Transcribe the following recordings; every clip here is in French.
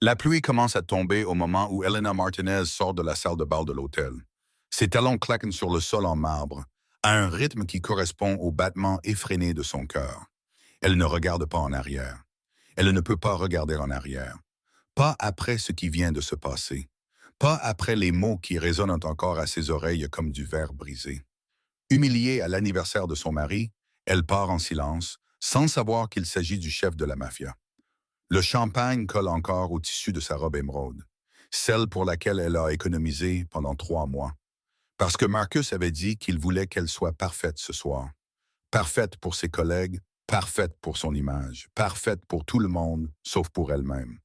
La pluie commence à tomber au moment où Elena Martinez sort de la salle de bal de l'hôtel. Ses talons claquent sur le sol en marbre, à un rythme qui correspond au battement effréné de son cœur. Elle ne regarde pas en arrière. Elle ne peut pas regarder en arrière. Pas après ce qui vient de se passer. Pas après les mots qui résonnent encore à ses oreilles comme du verre brisé. Humiliée à l'anniversaire de son mari, elle part en silence, sans savoir qu'il s'agit du chef de la mafia. Le champagne colle encore au tissu de sa robe émeraude, celle pour laquelle elle a économisé pendant 3 mois. Parce que Marcus avait dit qu'il voulait qu'elle soit parfaite ce soir. Parfaite pour ses collègues, parfaite pour son image, parfaite pour tout le monde, sauf pour elle-même.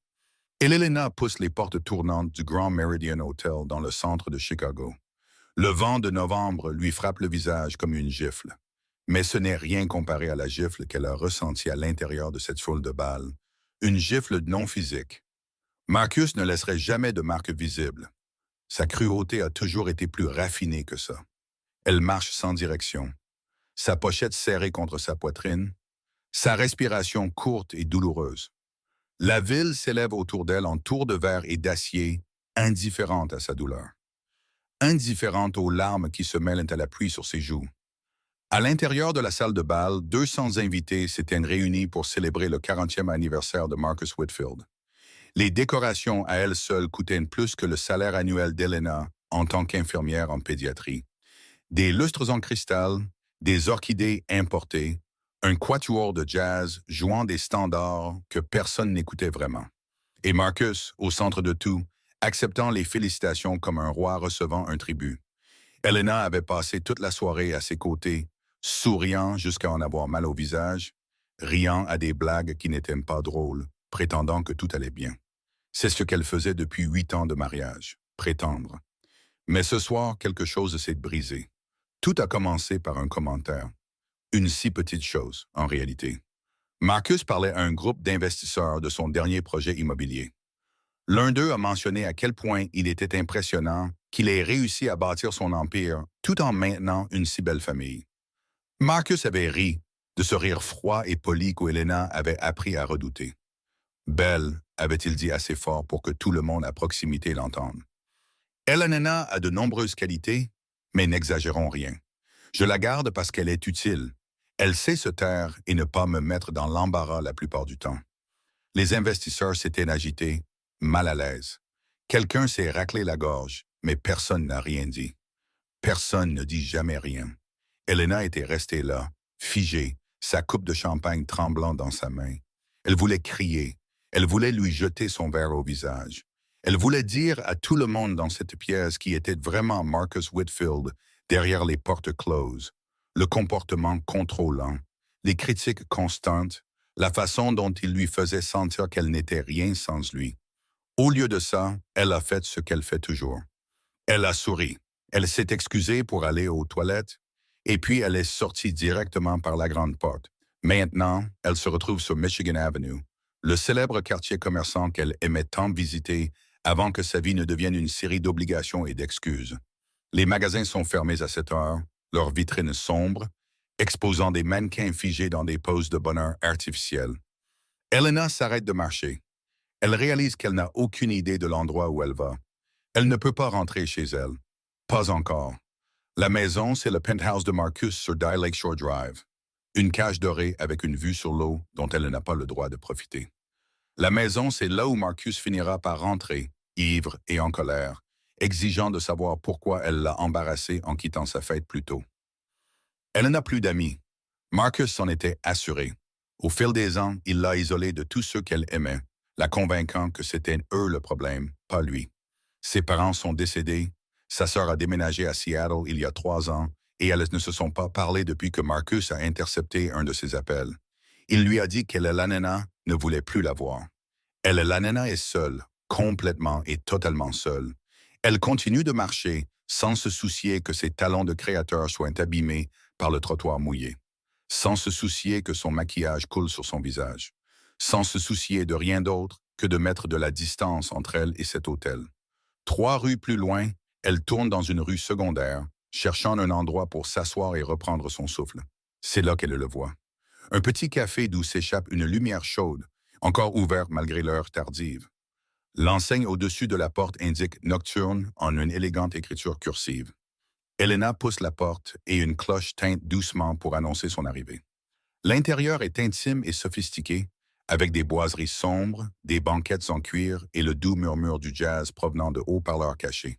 Et Elena pousse les portes tournantes du Grand Meridian Hotel dans le centre de Chicago. Le vent de novembre lui frappe le visage comme une gifle. Mais ce n'est rien comparé à la gifle qu'elle a ressentie à l'intérieur de cette foule de balles. Une gifle non physique. Marcus ne laisserait jamais de marque visible. Sa cruauté a toujours été plus raffinée que ça. Elle marche sans direction, sa pochette serrée contre sa poitrine, sa respiration courte et douloureuse. La ville s'élève autour d'elle en tour de verre et d'acier, indifférente à sa douleur. Indifférente aux larmes qui se mêlent à la pluie sur ses joues. À l'intérieur de la salle de bal, 200 invités s'étaient réunis pour célébrer le 40e anniversaire de Marcus Whitfield. Les décorations à elles seules coûtaient plus que le salaire annuel d'Elena en tant qu'infirmière en pédiatrie. Des lustres en cristal, des orchidées importées, un quatuor de jazz jouant des standards que personne n'écoutait vraiment. Et Marcus, au centre de tout, acceptant les félicitations comme un roi recevant un tribut. Elena avait passé toute la soirée à ses côtés, souriant jusqu'à en avoir mal au visage, riant à des blagues qui n'étaient pas drôles, prétendant que tout allait bien. C'est ce qu'elle faisait depuis 8 ans de mariage, prétendre. Mais ce soir, quelque chose s'est brisé. Tout a commencé par un commentaire. Une si petite chose, en réalité. Marcus parlait à un groupe d'investisseurs de son dernier projet immobilier. L'un d'eux a mentionné à quel point il était impressionnant qu'il ait réussi à bâtir son empire tout en maintenant une si belle famille. Marcus avait ri de ce rire froid et poli qu'Elena avait appris à redouter. Belle, avait-il dit assez fort pour que tout le monde à proximité l'entende. Elena a de nombreuses qualités, mais n'exagérons rien. Je la garde parce qu'elle est utile. Elle sait se taire et ne pas me mettre dans l'embarras la plupart du temps. Les investisseurs s'étaient agités, mal à l'aise. Quelqu'un s'est raclé la gorge, mais personne n'a rien dit. Personne ne dit jamais rien. Elena était restée là, figée, sa coupe de champagne tremblant dans sa main. Elle voulait crier. Elle voulait lui jeter son verre au visage. Elle voulait dire à tout le monde dans cette pièce qui était vraiment Marcus Whitfield derrière les portes closes, le comportement contrôlant, les critiques constantes, la façon dont il lui faisait sentir qu'elle n'était rien sans lui. Au lieu de ça, elle a fait ce qu'elle fait toujours. Elle a souri. Elle s'est excusée pour aller aux toilettes, et puis elle est sortie directement par la grande porte. Maintenant, elle se retrouve sur Michigan Avenue, le célèbre quartier commerçant qu'elle aimait tant visiter avant que sa vie ne devienne une série d'obligations et d'excuses. Les magasins sont fermés à cette heure, leurs vitrines sombres, exposant des mannequins figés dans des poses de bonheur artificielles. Elena s'arrête de marcher. Elle réalise qu'elle n'a aucune idée de l'endroit où elle va. Elle ne peut pas rentrer chez elle. Pas encore. La maison, c'est le penthouse de Marcus sur Dye Lakeshore Drive. Une cage dorée avec une vue sur l'eau dont elle n'a pas le droit de profiter. La maison, c'est là où Marcus finira par rentrer, ivre et en colère, exigeant de savoir pourquoi elle l'a embarrassé en quittant sa fête plus tôt. Elle n'a plus d'amis. Marcus s'en était assuré. Au fil des ans, il l'a isolée de tous ceux qu'elle aimait, la convainquant que c'était eux le problème, pas lui. Ses parents sont décédés, sa sœur a déménagé à Seattle il y a 3 ans, et elles ne se sont pas parlé depuis que Marcus a intercepté un de ses appels. Il lui a dit qu'Elena ne voulait plus la voir. Elena est seule, complètement et totalement seule. Elle continue de marcher sans se soucier que ses talents de créateur soient abîmés par le trottoir mouillé, sans se soucier que son maquillage coule sur son visage, sans se soucier de rien d'autre que de mettre de la distance entre elle et cet hôtel. 3 rues plus loin, elle tourne dans une rue secondaire, cherchant un endroit pour s'asseoir et reprendre son souffle. C'est là qu'elle le voit. Un petit café d'où s'échappe une lumière chaude, encore ouverte malgré l'heure tardive. L'enseigne au-dessus de la porte indique Nocturne en une élégante écriture cursive. Elena pousse la porte et une cloche tinte doucement pour annoncer son arrivée. L'intérieur est intime et sophistiqué, avec des boiseries sombres, des banquettes en cuir et le doux murmure du jazz provenant de haut-parleurs cachés.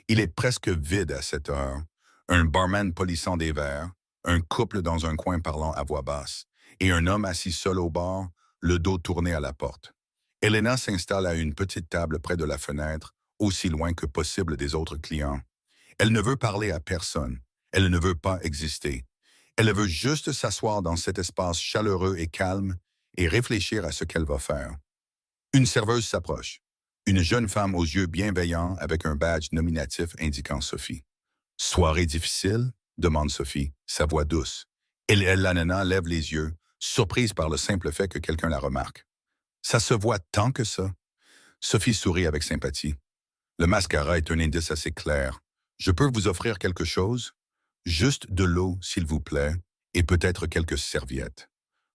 Il est presque vide à cette heure. Un barman polissant des verres, un couple dans un coin parlant à voix basse, et un homme assis seul au bar, le dos tourné à la porte. Elena s'installe à une petite table près de la fenêtre, aussi loin que possible des autres clients. Elle ne veut parler à personne. Elle ne veut pas exister. Elle veut juste s'asseoir dans cet espace chaleureux et calme et réfléchir à ce qu'elle va faire. Une serveuse s'approche. Une jeune femme aux yeux bienveillants avec un badge nominatif indiquant Sophie. Soirée difficile? Demande Sophie, sa voix douce. La nana lève les yeux, surprise par le simple fait que quelqu'un la remarque. Ça se voit tant que ça. Sophie sourit avec sympathie. Le mascara est un indice assez clair. Je peux vous offrir quelque chose? Juste de l'eau, s'il vous plaît, et peut-être quelques serviettes.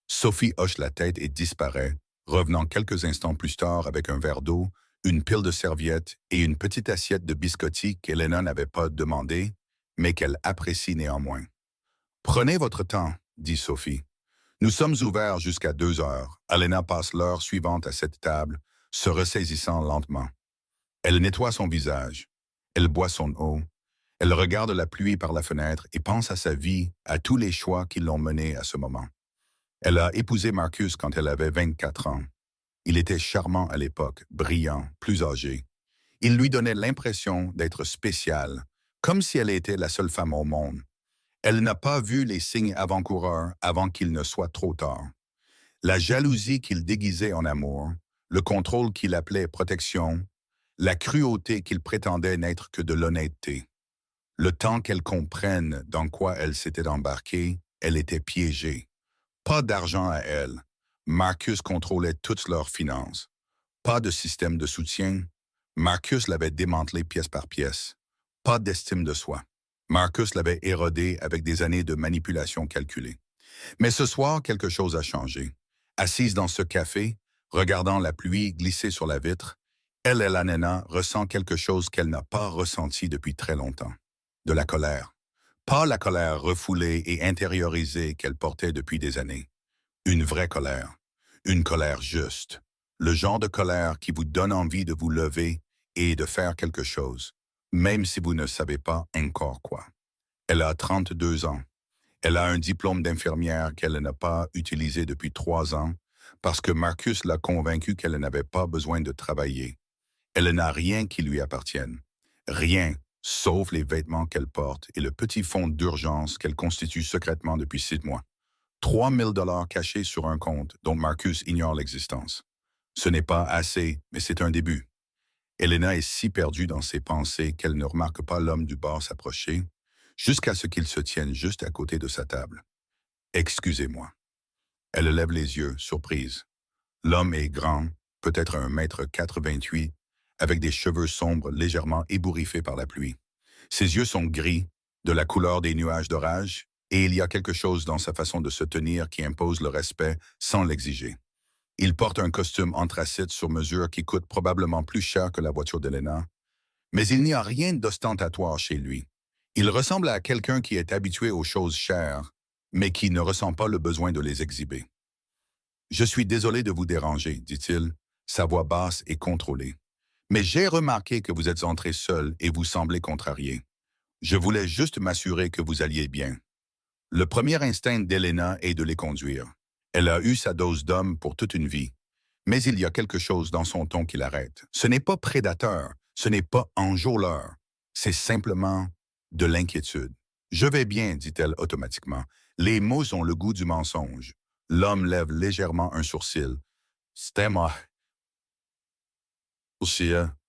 Sophie hoche la tête et disparaît, revenant quelques instants plus tard avec un verre d'eau, une pile de serviettes et une petite assiette de biscotti qu'Elena n'avait pas demandé, mais qu'elle apprécie néanmoins. Prenez votre temps, dit Sophie. Nous sommes ouverts jusqu'à 2 heures. Elena passe l'heure suivante à cette table, se ressaisissant lentement. Elle nettoie son visage. Elle boit son eau. Elle regarde la pluie par la fenêtre et pense à sa vie, à tous les choix qui l'ont menée à ce moment. Elle a épousé Marcus quand elle avait 24 ans. Il était charmant à l'époque, brillant, plus âgé. Il lui donnait l'impression d'être spéciale, comme si elle était la seule femme au monde. Elle n'a pas vu les signes avant-coureurs avant qu'il ne soit trop tard. La jalousie qu'il déguisait en amour, le contrôle qu'il appelait protection, la cruauté qu'il prétendait n'être que de l'honnêteté. Le temps qu'elle comprenne dans quoi elle s'était embarquée, elle était piégée. Pas d'argent à elle. Marcus contrôlait toutes leurs finances. Pas de système de soutien. Marcus l'avait démantelé pièce par pièce. Pas d'estime de soi. Marcus l'avait érodé avec des années de manipulation calculée. Mais ce soir, quelque chose a changé. Assise dans ce café, regardant la pluie glisser sur la vitre, elle et la nana ressent quelque chose qu'elle n'a pas ressenti depuis très longtemps. De la colère. Pas la colère refoulée et intériorisée qu'elle portait depuis des années. Une vraie colère. Une colère juste. Le genre de colère qui vous donne envie de vous lever et de faire quelque chose, même si vous ne savez pas encore quoi. Elle a 32 ans. Elle a un diplôme d'infirmière qu'elle n'a pas utilisé depuis 3 ans parce que Marcus l'a convaincue qu'elle n'avait pas besoin de travailler. Elle n'a rien qui lui appartienne. Rien, sauf les vêtements qu'elle porte et le petit fonds d'urgence qu'elle constitue secrètement depuis 6 mois. 3 000 $ cachés sur un compte dont Marcus ignore l'existence. Ce n'est pas assez, mais c'est un début. Elena est si perdue dans ses pensées qu'elle ne remarque pas l'homme du bar s'approcher, jusqu'à ce qu'il se tienne juste à côté de sa table. « Excusez-moi. » Elle lève les yeux, surprise. L'homme est grand, peut-être 1,88 m, avec des cheveux sombres légèrement ébouriffés par la pluie. Ses yeux sont gris, de la couleur des nuages d'orage, et il y a quelque chose dans sa façon de se tenir qui impose le respect sans l'exiger. Il porte un costume anthracite sur mesure qui coûte probablement plus cher que la voiture d'Elena, mais il n'y a rien d'ostentatoire chez lui. Il ressemble à quelqu'un qui est habitué aux choses chères, mais qui ne ressent pas le besoin de les exhiber. « Je suis désolé de vous déranger, dit-il, sa voix basse et contrôlée. Mais j'ai remarqué que vous êtes entré seul et vous semblez contrarié. Je voulais juste m'assurer que vous alliez bien. » Le premier instinct d'Elena est de les conduire. Elle a eu sa dose d'homme pour toute une vie. Mais il y a quelque chose dans son ton qui l'arrête. Ce n'est pas prédateur, ce n'est pas enjôleur. C'est simplement de l'inquiétude. « Je vais bien, dit-elle automatiquement. Les mots ont le goût du mensonge. » L'homme lève légèrement un sourcil. « C'était moi. »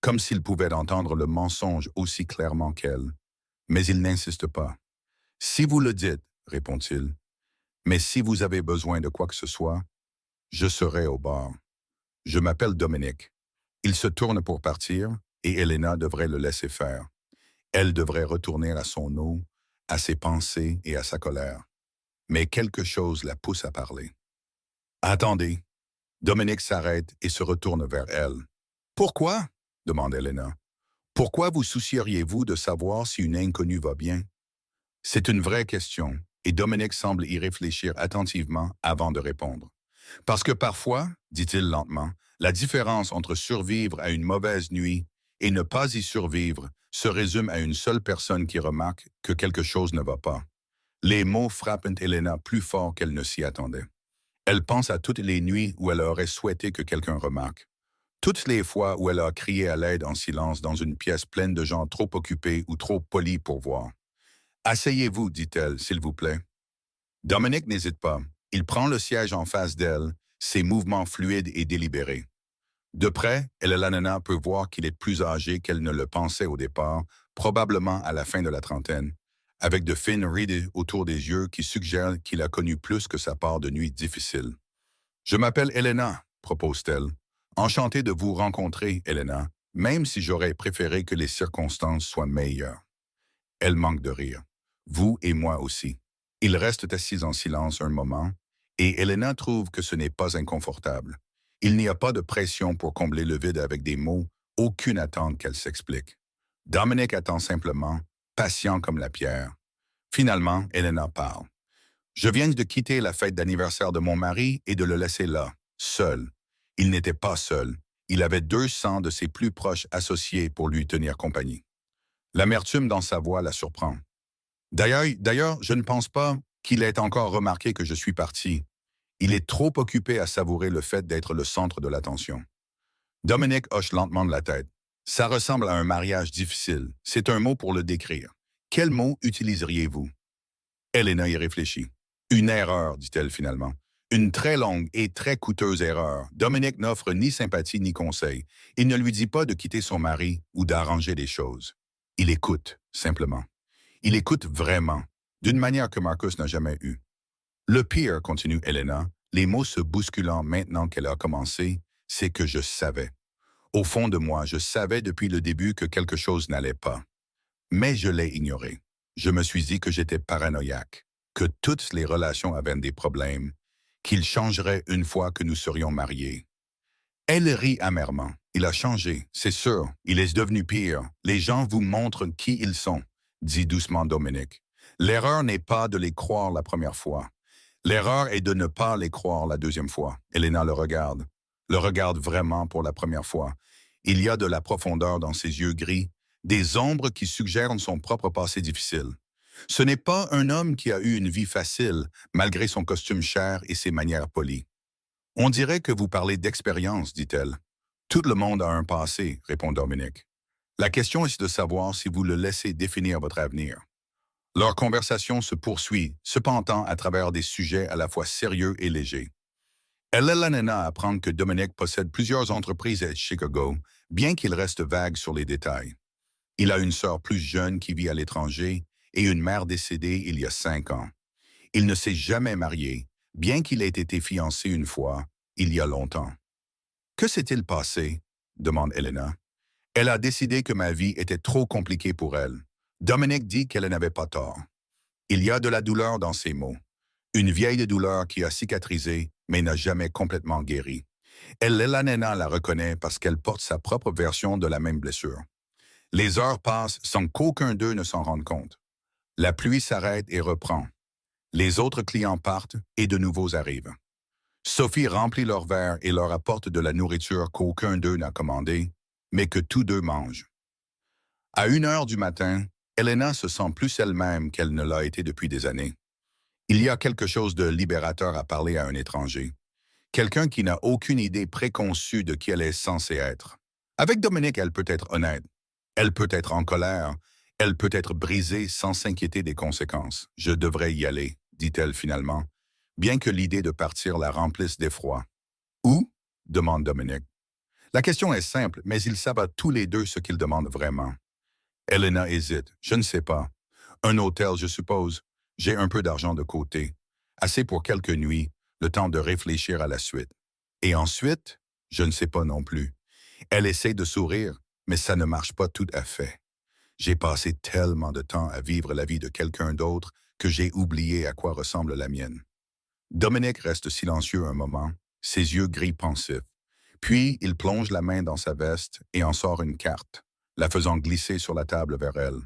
Comme s'il pouvait entendre le mensonge aussi clairement qu'elle. Mais il n'insiste pas. « Si vous le dites, répond-il. Mais si vous avez besoin de quoi que ce soit, je serai au bar. Je m'appelle Dominique. » Il se tourne pour partir et Elena devrait le laisser faire. Elle devrait retourner à son eau, à ses pensées et à sa colère. Mais quelque chose la pousse à parler. « Attendez. » Dominique s'arrête et se retourne vers elle. Pourquoi? Demande Elena. Pourquoi vous soucieriez-vous de savoir si une inconnue va bien? C'est une vraie question, et Dominique semble y réfléchir attentivement avant de répondre. Parce que parfois, dit-il lentement, la différence entre survivre à une mauvaise nuit et ne pas y survivre se résume à une seule personne qui remarque que quelque chose ne va pas. Les mots frappent Elena plus fort qu'elle ne s'y attendait. Elle pense à toutes les nuits où elle aurait souhaité que quelqu'un remarque. Toutes les fois où elle a crié à l'aide en silence dans une pièce pleine de gens trop occupés ou trop polis pour voir. Asseyez-vous, dit-elle, s'il vous plaît. Dominique n'hésite pas. Il prend le siège en face d'elle, ses mouvements fluides et délibérés. De près, Elena peut voir qu'il est plus âgé qu'elle ne le pensait au départ, probablement à la fin de la trentaine, avec de fines rides autour des yeux qui suggèrent qu'il a connu plus que sa part de nuits difficiles. Je m'appelle Elena, propose-t-elle. Enchantée de vous rencontrer, Elena, même si j'aurais préféré que les circonstances soient meilleures. Elle manque de rire. Vous et moi aussi. Ils restent assis en silence un moment, et Elena trouve que ce n'est pas inconfortable. Il n'y a pas de pression pour combler le vide avec des mots, aucune attente qu'elle s'explique. Dominique attend simplement, patient comme la pierre. Finalement, Elena parle. Je viens de quitter la fête d'anniversaire de mon mari et de le laisser là, seul. Il n'était pas seul. Il avait 200 de ses plus proches associés pour lui tenir compagnie. L'amertume dans sa voix la surprend. D'ailleurs, je ne pense pas qu'il ait encore remarqué que je suis parti. Il est trop occupé à savourer le fait d'être le centre de l'attention. Dominique hoche lentement de la tête. Ça ressemble à un mariage difficile. C'est un mot pour le décrire. Quel mot utiliseriez-vous? Elena y réfléchit. Une erreur, dit-elle finalement. Une très longue et très coûteuse erreur. Dominique n'offre ni sympathie ni conseil. Il ne lui dit pas de quitter son mari ou d'arranger les choses. Il écoute, simplement. Il écoute vraiment, d'une manière que Marcus n'a jamais eue. Le pire, continue Elena, les mots se bousculant maintenant qu'elle a commencé, c'est que je savais. Au fond de moi, je savais depuis le début que quelque chose n'allait pas. Mais je l'ai ignoré. Je me suis dit que j'étais paranoïaque, que toutes les relations avaient des problèmes, qu'ils changeraient une fois que nous serions mariés. Elle rit amèrement. Il a changé, c'est sûr. Il est devenu pire. Les gens vous montrent qui ils sont, dit doucement Dominique. L'erreur n'est pas de les croire la première fois. L'erreur est de ne pas les croire la deuxième fois. Elena le regarde vraiment pour la première fois. Il y a de la profondeur dans ses yeux gris, des ombres qui suggèrent son propre passé difficile. Ce n'est pas un homme qui a eu une vie facile, malgré son costume cher et ses manières polies. On dirait que vous parlez d'expérience, dit-elle. Tout le monde a un passé, répond Dominique. La question est de savoir si vous le laissez définir votre avenir. Leur conversation se poursuit, cependant à travers des sujets à la fois sérieux et légers. Elena apprend que Dominique possède plusieurs entreprises à Chicago, bien qu'il reste vague sur les détails. Il a une sœur plus jeune qui vit à l'étranger et une mère décédée il y a 5 ans. Il ne s'est jamais marié, bien qu'il ait été fiancé une fois, il y a longtemps. Que s'est-il passé? Demande Elena. Elle a décidé que ma vie était trop compliquée pour elle. Dominique dit qu'elle n'avait pas tort. Il y a de la douleur dans ses mots. Une vieille douleur qui a cicatrisé, mais n'a jamais complètement guéri. Elena la reconnaît parce qu'elle porte sa propre version de la même blessure. Les heures passent sans qu'aucun d'eux ne s'en rende compte. La pluie s'arrête et reprend. Les autres clients partent et de nouveaux arrivent. Sophie remplit leurs verres et leur apporte de la nourriture qu'aucun d'eux n'a commandée, mais que tous deux mangent. À 1 heure du matin, Elena se sent plus elle-même qu'elle ne l'a été depuis des années. Il y a quelque chose de libérateur à parler à un étranger. Quelqu'un qui n'a aucune idée préconçue de qui elle est censée être. Avec Dominique, elle peut être honnête. Elle peut être en colère. Elle peut être brisée sans s'inquiéter des conséquences. Je devrais y aller, dit-elle finalement, bien que l'idée de partir la remplisse d'effroi. Où? Demande Dominique. La question est simple, mais ils savent tous les deux ce qu'ils demandent vraiment. Elena hésite. Je ne sais pas. Un hôtel, je suppose. J'ai un peu d'argent de côté. Assez pour quelques nuits, le temps de réfléchir à la suite. Et ensuite, je ne sais pas non plus. Elle essaie de sourire, mais ça ne marche pas tout à fait. J'ai passé tellement de temps à vivre la vie de quelqu'un d'autre que j'ai oublié à quoi ressemble la mienne. Dominique reste silencieux un moment, ses yeux gris pensifs. Puis, il plonge la main dans sa veste et en sort une carte, la faisant glisser sur la table vers elle.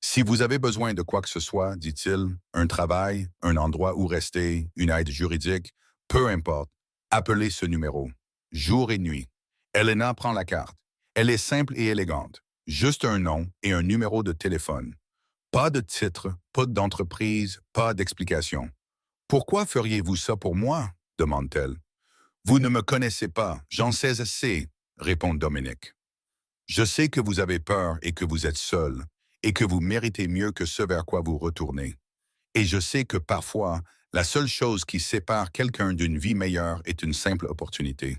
Si vous avez besoin de quoi que ce soit, dit-il, un travail, un endroit où rester, une aide juridique, peu importe, appelez ce numéro. Jour et nuit. Elena prend la carte. Elle est simple et élégante. Juste un nom et un numéro de téléphone. Pas de titre, pas d'entreprise, pas d'explication. Pourquoi feriez-vous ça pour moi? Demande-t-elle. Vous ne me connaissez pas, j'en sais assez, répond Dominique. Je sais que vous avez peur et que vous êtes seul, et que vous méritez mieux que ce vers quoi vous retournez. Et je sais que parfois, la seule chose qui sépare quelqu'un d'une vie meilleure est une simple opportunité.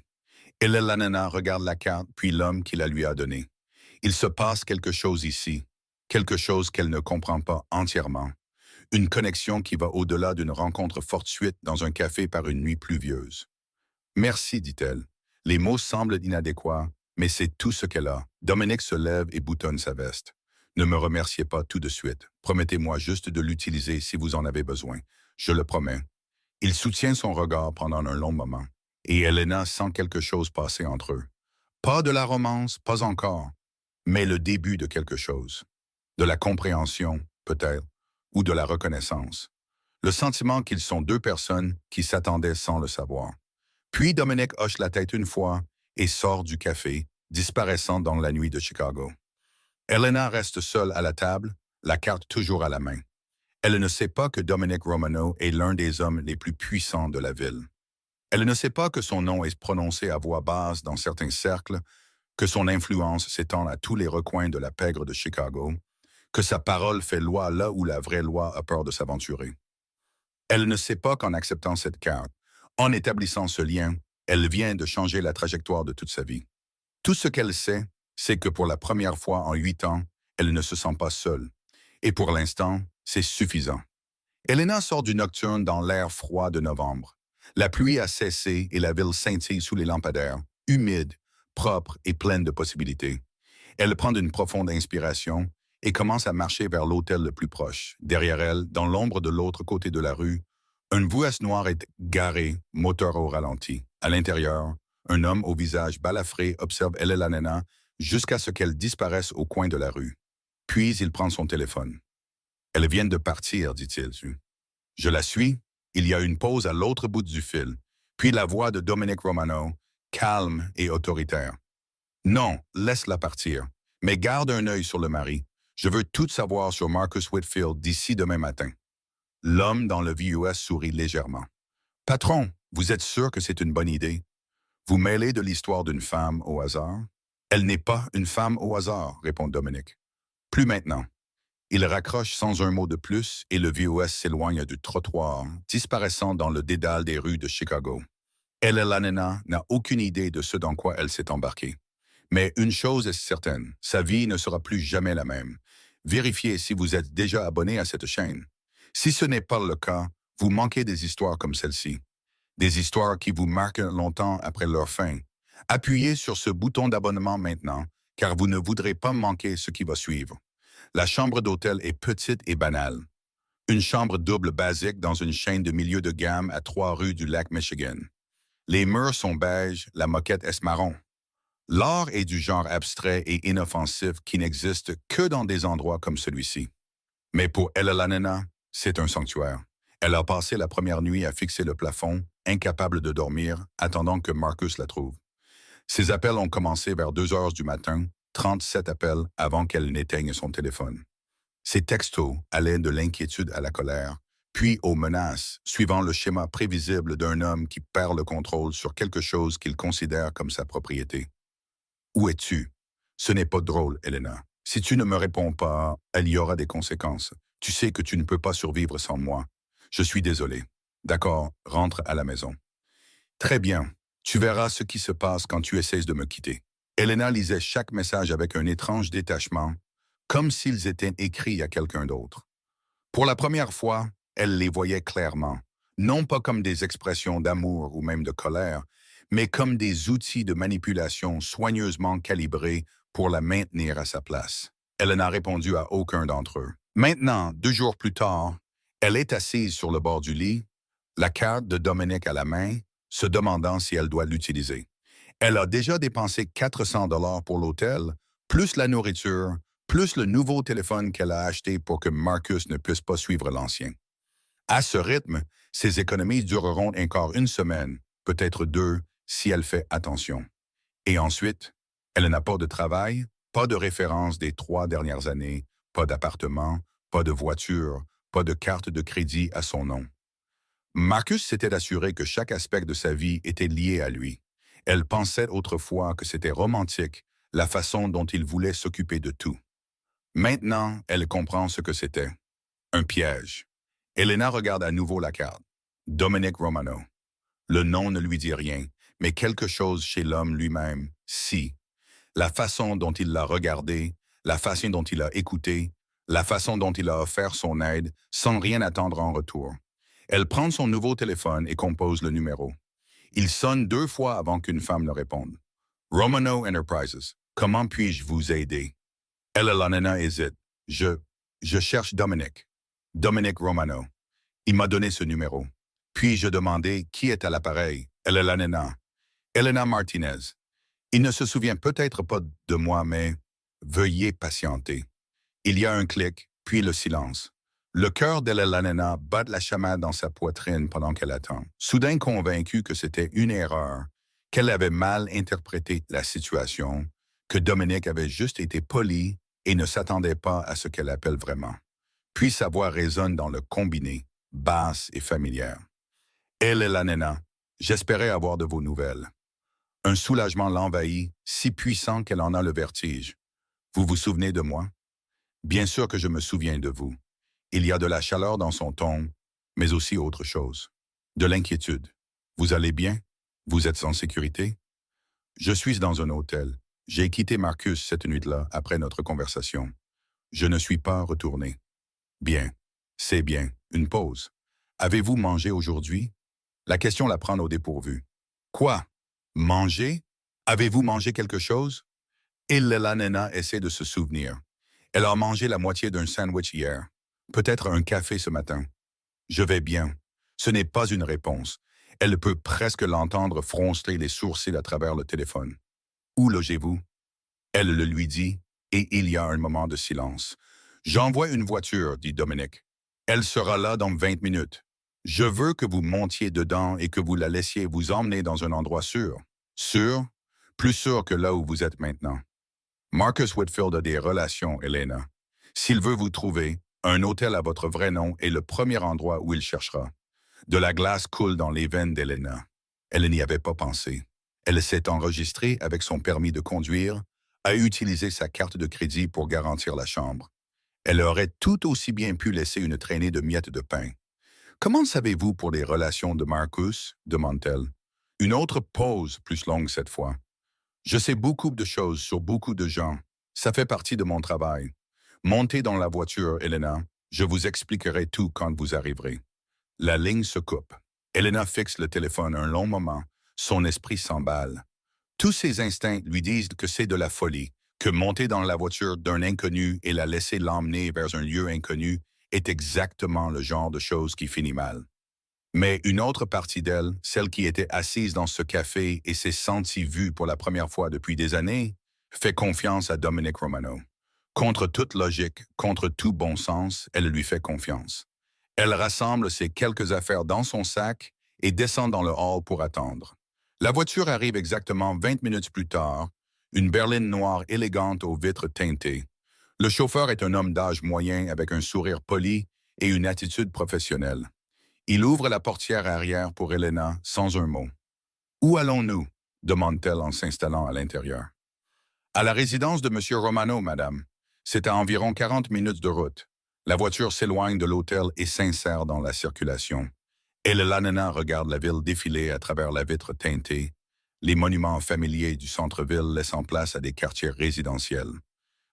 Elena regarde la carte, puis l'homme qui la lui a donnée. Il se passe quelque chose ici, quelque chose qu'elle ne comprend pas entièrement. Une connexion qui va au-delà d'une rencontre fortuite dans un café par une nuit pluvieuse. Merci, dit-elle. Les mots semblent inadéquats, mais c'est tout ce qu'elle a. Dominique se lève et boutonne sa veste. Ne me remerciez pas tout de suite. Promettez-moi juste de l'utiliser si vous en avez besoin. Je le promets. Il soutient son regard pendant un long moment, et Elena sent quelque chose passer entre eux. Pas de la romance, pas encore, mais le début de quelque chose. De la compréhension, peut-être, ou de la reconnaissance. Le sentiment qu'ils sont deux personnes qui s'attendaient sans le savoir. Puis Dominique hoche la tête une fois et sort du café, disparaissant dans la nuit de Chicago. Elena reste seule à la table, la carte toujours à la main. Elle ne sait pas que Dominic Romano est l'un des hommes les plus puissants de la ville. Elle ne sait pas que son nom est prononcé à voix basse dans certains cercles, que son influence s'étend à tous les recoins de la pègre de Chicago, que sa parole fait loi là où la vraie loi a peur de s'aventurer. Elle ne sait pas qu'en acceptant cette carte, en établissant ce lien, elle vient de changer la trajectoire de toute sa vie. Tout ce qu'elle sait, c'est que pour la première fois en 8 ans, elle ne se sent pas seule. Et pour l'instant, c'est suffisant. Elena sort du nocturne dans l'air froid de novembre. La pluie a cessé et la ville scintille sous les lampadaires, humide, propre et pleine de possibilités. Elle prend une profonde inspiration et commence à marcher vers l'hôtel le plus proche. Derrière elle, dans l'ombre de l'autre côté de la rue, une Vuesse noire est garée, moteur au ralenti. À l'intérieur, un homme au visage balafré observe Elena jusqu'à ce qu'elle disparaisse au coin de la rue. Puis il prend son téléphone. « Elle vient de partir, dit-il. Je la suis. Il y a une pause à l'autre bout du fil. Puis la voix de Dominic Romano, calme et autoritaire. « Non, laisse-la partir. Mais garde un œil sur le mari. Je veux tout savoir sur Marcus Whitfield d'ici demain matin. » L'homme dans le VUS sourit légèrement. « Patron, vous êtes sûr que c'est une bonne idée? Vous mêlez de l'histoire d'une femme au hasard? »« Elle n'est pas une femme au hasard, répond Dominic. Plus maintenant. » Il raccroche sans un mot de plus et le VUS s'éloigne du trottoir, disparaissant dans le dédale des rues de Chicago. Elena n'a aucune idée de ce dans quoi elle s'est embarquée. Mais une chose est certaine, sa vie ne sera plus jamais la même. Vérifiez si vous êtes déjà abonné à cette chaîne. Si ce n'est pas le cas, vous manquez des histoires comme celle-ci. Des histoires qui vous marquent longtemps après leur fin. Appuyez sur ce bouton d'abonnement maintenant, car vous ne voudrez pas manquer ce qui va suivre. La chambre d'hôtel est petite et banale. Une chambre double basique dans une chaîne de milieu de gamme à 3 rues du lac Michigan. Les murs sont beige, la moquette est marron. L'art est du genre abstrait et inoffensif qui n'existe que dans des endroits comme celui-ci. Mais pour Elena, c'est un sanctuaire. Elle a passé la première nuit à fixer le plafond, incapable de dormir, attendant que Marcus la trouve. Ses appels ont commencé vers 2 heures du matin, 37 appels avant qu'elle n'éteigne son téléphone. Ses textos allaient de l'inquiétude à la colère, puis aux menaces, suivant le schéma prévisible d'un homme qui perd le contrôle sur quelque chose qu'il considère comme sa propriété. « Où es-tu? Ce n'est pas drôle, Elena. Si tu ne me réponds pas, il y aura des conséquences. Tu sais que tu ne peux pas survivre sans moi. Je suis désolé. D'accord, rentre à la maison. » Très bien. Tu verras ce qui se passe quand tu essaies de me quitter. Elena lisait chaque message avec un étrange détachement, comme s'ils étaient écrits à quelqu'un d'autre. Pour la première fois, elle les voyait clairement, non pas comme des expressions d'amour ou même de colère, mais comme des outils de manipulation soigneusement calibrés pour la maintenir à sa place. Elle n'a répondu à aucun d'entre eux. Maintenant, 2 jours plus tard, elle est assise sur le bord du lit, la carte de Dominic à la main, se demandant si elle doit l'utiliser. Elle a déjà dépensé 400 dollars pour l'hôtel, plus la nourriture, plus le nouveau téléphone qu'elle a acheté pour que Marcus ne puisse pas suivre l'ancien. À ce rythme, ses économies dureront encore une semaine, peut-être deux, si elle fait attention. Et ensuite, elle n'a pas de travail, pas de référence des 3 dernières années, pas d'appartement, pas de voiture, pas de carte de crédit à son nom. Marcus s'était assuré que chaque aspect de sa vie était lié à lui. Elle pensait autrefois que c'était romantique, la façon dont il voulait s'occuper de tout. Maintenant, elle comprend ce que c'était. Un piège. Elena regarde à nouveau la carte. Dominic Romano. Le nom ne lui dit rien, mais quelque chose chez l'homme lui-même, si. La façon dont il l'a regardé, la façon dont il a écouté, la façon dont il a offert son aide, sans rien attendre en retour. Elle prend son nouveau téléphone et compose le numéro. Il sonne 2 fois avant qu'une femme ne réponde. Romano Enterprises. Comment puis-je vous aider? Elle et la nana hésite. Je cherche Dominic. Dominic Romano. Il m'a donné ce numéro. Puis je demandais qui est à l'appareil. Elle est la nana. Elena Martinez. Il ne se souvient peut-être pas de moi, mais veuillez patienter. Il y a un clic, puis le silence. Le cœur d'Elena Nena bat la chamade dans sa poitrine pendant qu'elle attend. Soudain convaincue que c'était une erreur, qu'elle avait mal interprété la situation, que Dominique avait juste été poli et ne s'attendait pas à ce qu'elle appelle vraiment. Puis sa voix résonne dans le combiné, basse et familière. Elle est la nena. J'espérais avoir de vos nouvelles. Un soulagement l'envahit, si puissant qu'elle en a le vertige. Vous vous souvenez de moi? Bien sûr que je me souviens de vous. Il y a de la chaleur dans son ton, mais aussi autre chose. De l'inquiétude. Vous allez bien? Vous êtes en sécurité? Je suis dans un hôtel. J'ai quitté Marcus cette nuit-là après notre conversation. Je ne suis pas retourné. Bien. C'est bien. Une pause. Avez-vous mangé aujourd'hui? La question la prend au dépourvu. Quoi? Manger? Avez-vous mangé quelque chose? Et la nena essaie de se souvenir. Elle a mangé la moitié d'un sandwich hier. Peut-être un café ce matin. Je vais bien. Ce n'est pas une réponse. Elle peut presque l'entendre froncer les sourcils à travers le téléphone. Où logez-vous? Elle le lui dit, et il y a un moment de silence. J'envoie une voiture, dit Dominique. Elle sera là dans 20 minutes. Je veux que vous montiez dedans et que vous la laissiez vous emmener dans un endroit sûr. Sûr? Plus sûr que là où vous êtes maintenant. Marcus Whitfield a des relations, Elena. S'il veut vous trouver, un hôtel à votre vrai nom est le premier endroit où il cherchera. De la glace coule dans les veines d'Elena. Elle n'y avait pas pensé. Elle s'est enregistrée avec son permis de conduire, a utilisé sa carte de crédit pour garantir la chambre. Elle aurait tout aussi bien pu laisser une traînée de miettes de pain. Comment savez-vous pour les relations de Marcus? Demande-t-elle. Une autre pause plus longue cette fois. Je sais beaucoup de choses sur beaucoup de gens. Ça fait partie de mon travail. Montez dans la voiture, Elena. Je vous expliquerai tout quand vous arriverez. La ligne se coupe. Elena fixe le téléphone un long moment. Son esprit s'emballe. Tous ses instincts lui disent que c'est de la folie, que monter dans la voiture d'un inconnu et la laisser l'emmener vers un lieu inconnu est exactement le genre de chose qui finit mal. Mais une autre partie d'elle, celle qui était assise dans ce café et s'est sentie vue pour la première fois depuis des années, fait confiance à Dominic Romano. Contre toute logique, contre tout bon sens, elle lui fait confiance. Elle rassemble ses quelques affaires dans son sac et descend dans le hall pour attendre. La voiture arrive exactement 20 minutes plus tard, une berline noire élégante aux vitres teintées. Le chauffeur est un homme d'âge moyen avec un sourire poli et une attitude professionnelle. Il ouvre la portière arrière pour Elena sans un mot. « Où allons-nous? » demande-t-elle en s'installant à l'intérieur. « À la résidence de M. Romano, madame. C'est à environ 40 minutes de route. La voiture s'éloigne de l'hôtel et s'insère dans la circulation. La nana regarde la ville défiler à travers la vitre teintée, les monuments familiers du centre-ville laissant place à des quartiers résidentiels.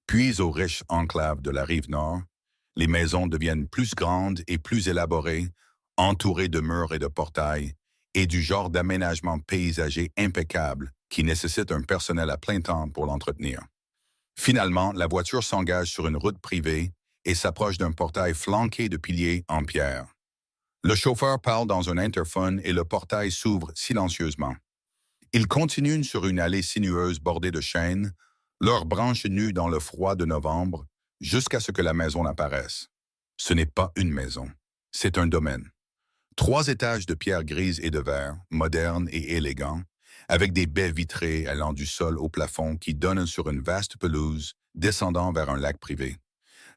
Puis aux riches enclaves de la rive nord, les maisons deviennent plus grandes et plus élaborées, entourées de murs et de portails, et du genre d'aménagement paysager impeccable qui nécessite un personnel à plein temps pour l'entretenir. Finalement, la voiture s'engage sur une route privée et s'approche d'un portail flanqué de piliers en pierre. Le chauffeur parle dans un interphone et le portail s'ouvre silencieusement. Ils continuent sur une allée sinueuse bordée de chênes, leurs branches nues dans le froid de novembre, jusqu'à ce que la maison apparaisse. Ce n'est pas une maison, c'est un domaine. 3 étages de pierre grise et de verre, modernes et élégants, avec des baies vitrées allant du sol au plafond qui donnent sur une vaste pelouse descendant vers un lac privé.